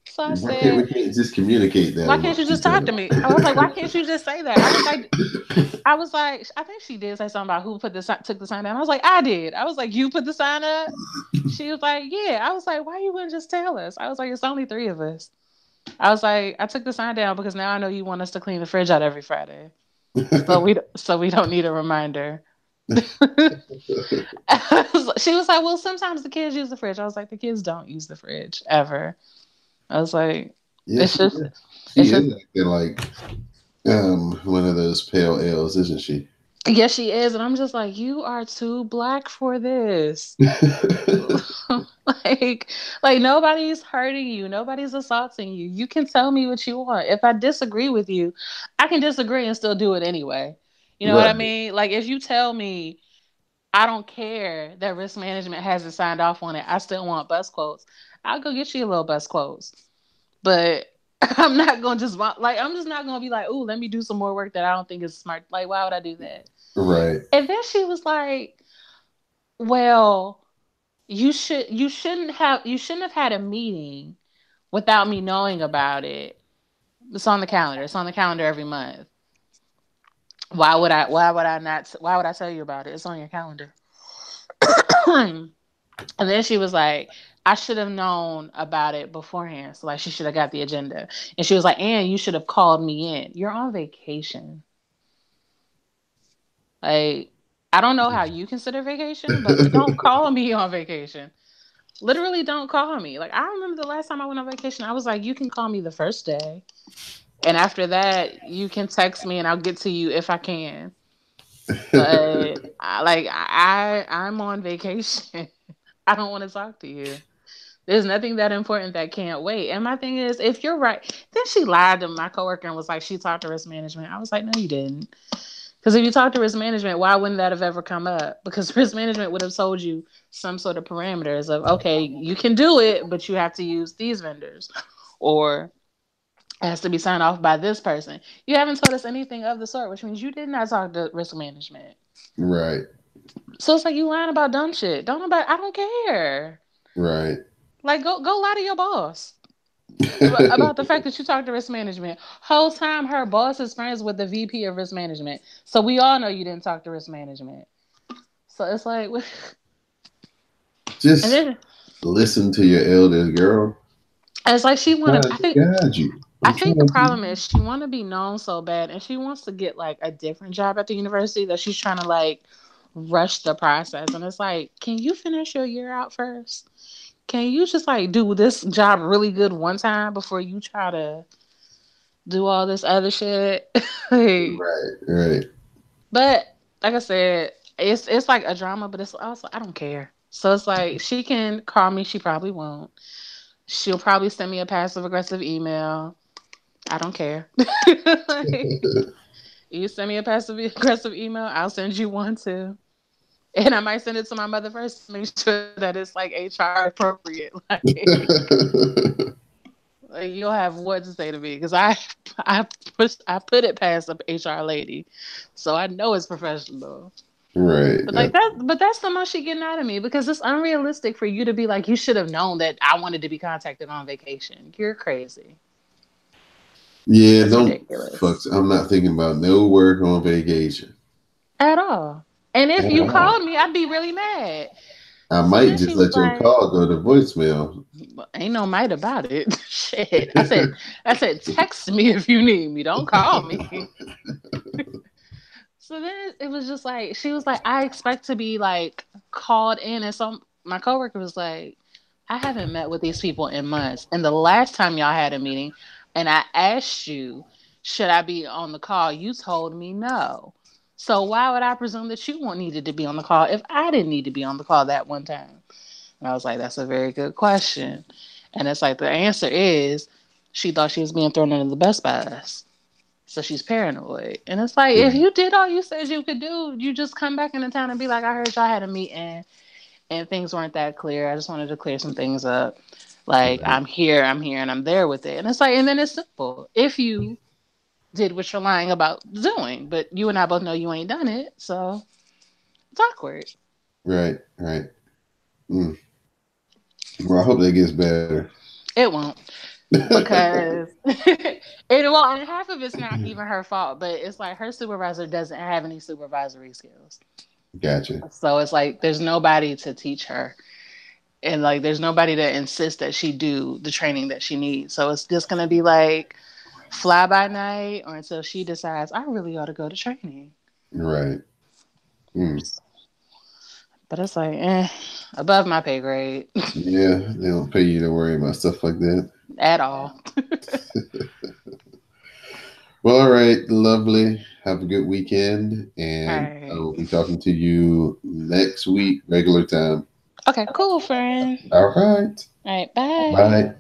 So I Why can't said, we can't just communicate that why can't you amongst just each talk other? to me? I was like, why can't you just say that? I was like, I think she did say something about who took the sign down. I was like, I did. I was like, you put the sign up? She was like, yeah. I was like, why you wouldn't just tell us? I was like, it's only three of us. I was like, I took the sign down because now I know you want us to clean the fridge out every Friday. So we don't need a reminder. She was like, well, sometimes the kids use the fridge. I was like, the kids don't use the fridge ever. I was like, Yeah, it's she just, is. She it's just, is acting like one of those pale ales, isn't she? Yes, she is. And I'm just like, you are too black for this. like like nobody's hurting you, nobody's assaulting you. You can tell me what you want. If I disagree with you, I can disagree and still do it anyway. You know what I Right. mean? Like if you tell me I don't care that risk management hasn't signed off on it, I still want bus quotes, I'll go get you a little bus quotes. But I'm not gonna just like I'm just not gonna be like, ooh, let me do some more work that I don't think is smart. Like, why would I do that? Right. And then she was like, well, you shouldn't have had a meeting without me knowing about it. It's on the calendar. It's on the calendar every month. Why would I tell you about it? It's on your calendar. And then she was like, I should have known about it beforehand. So like she should have got the agenda. And she was like, and you should have called me in. You're on vacation. Like I don't know how you consider vacation, but don't call me on vacation. Literally don't call me. Like I remember the last time I went on vacation, I was like, you can call me the first day. And after that, you can text me and I'll get to you if I can. But I'm on vacation. I don't want to talk to you. There's nothing that important that can't wait. And my thing is, if you're right, then she lied to my coworker and was like, she talked to risk management. I was like, no, you didn't. Because if you talked to risk management, why wouldn't that have ever come up? Because risk management would have told you some sort of parameters of, okay, you can do it, but you have to use these vendors. Or it has to be signed off by this person. You haven't told us anything of the sort, which means you did not talk to risk management. Right. So it's like you lying about dumb shit. Don't nobody. I don't care. Right. Like go lie to your boss about the fact that you talked to risk management. Whole time her boss is friends with the VP of risk management. So we all know you didn't talk to risk management. So it's like, and Just then listen to your elders, girl. it's like she I'm wanted. trying to guide you. I I'm think the trying problem is to. she want to be known so bad, and she wants to get like a different job at the university that she's trying to like rush the process. And it's like, can you finish your year out first? Can you just like do this job really good one time before you try to do all this other shit? Like, Right. Right. but like I said, it's like a drama, but it's also I don't care. So it's like she can call me. She probably won't. She'll probably send me a passive aggressive email. I don't care. Like, you send me a passive aggressive email, I'll send you one too. And I might send it to my mother first to make sure that it's like HR appropriate. Like you'll have what to say to me because I put it past the HR lady, so I know it's professional. Right. But that's the most she getting out of me because it's unrealistic for you to be like you should have known that I wanted to be contacted on vacation. You're crazy. Yeah, That's don't fuck. ridiculous I'm not thinking about no work on vacation at all. And if at you all. called me, I'd be really mad. I So might then she just was let your like, call go to voicemail. "Ain't no might about it." Shit. I said, text me if you need me. Don't call me. So then it was just like she was like, I expect to be like called in, and so my coworker was like, I haven't met with these people in months, and the last time y'all had a meeting, and I asked you, should I be on the call? You told me no. So why would I presume that you won't needed to be on the call if I didn't need to be on the call that one time? And I was like, that's a very good question. And it's like the answer is she thought she was being thrown under the bus by us. So she's paranoid. And it's like, if you did all you said you could do, you just come back into town and be like, I heard y'all had a meeting and things weren't that clear. I just wanted to clear some things up. Like, Right. I'm here, and I'm there with it. And it's like, and then it's simple. If you did what you're lying about doing, but you and I both know you ain't done it. So it's awkward. Right. Right. Mm. Well, I hope that gets better. It won't. Because it well, and half of it's not even her fault, but it's like her supervisor doesn't have any supervisory skills. Gotcha. So it's like there's nobody to teach her. And like there's nobody to insist that she do the training that she needs. So it's just gonna be like fly by night or until she decides I really ought to go to training. Right. Mm. But it's like, above my pay grade Yeah, they don't pay you to worry about stuff like that. at all. Well, all right, lovely. Have a good weekend, All and I right. will be talking to you next week, regular time. Okay, cool, friend. All right. All right, bye. Bye.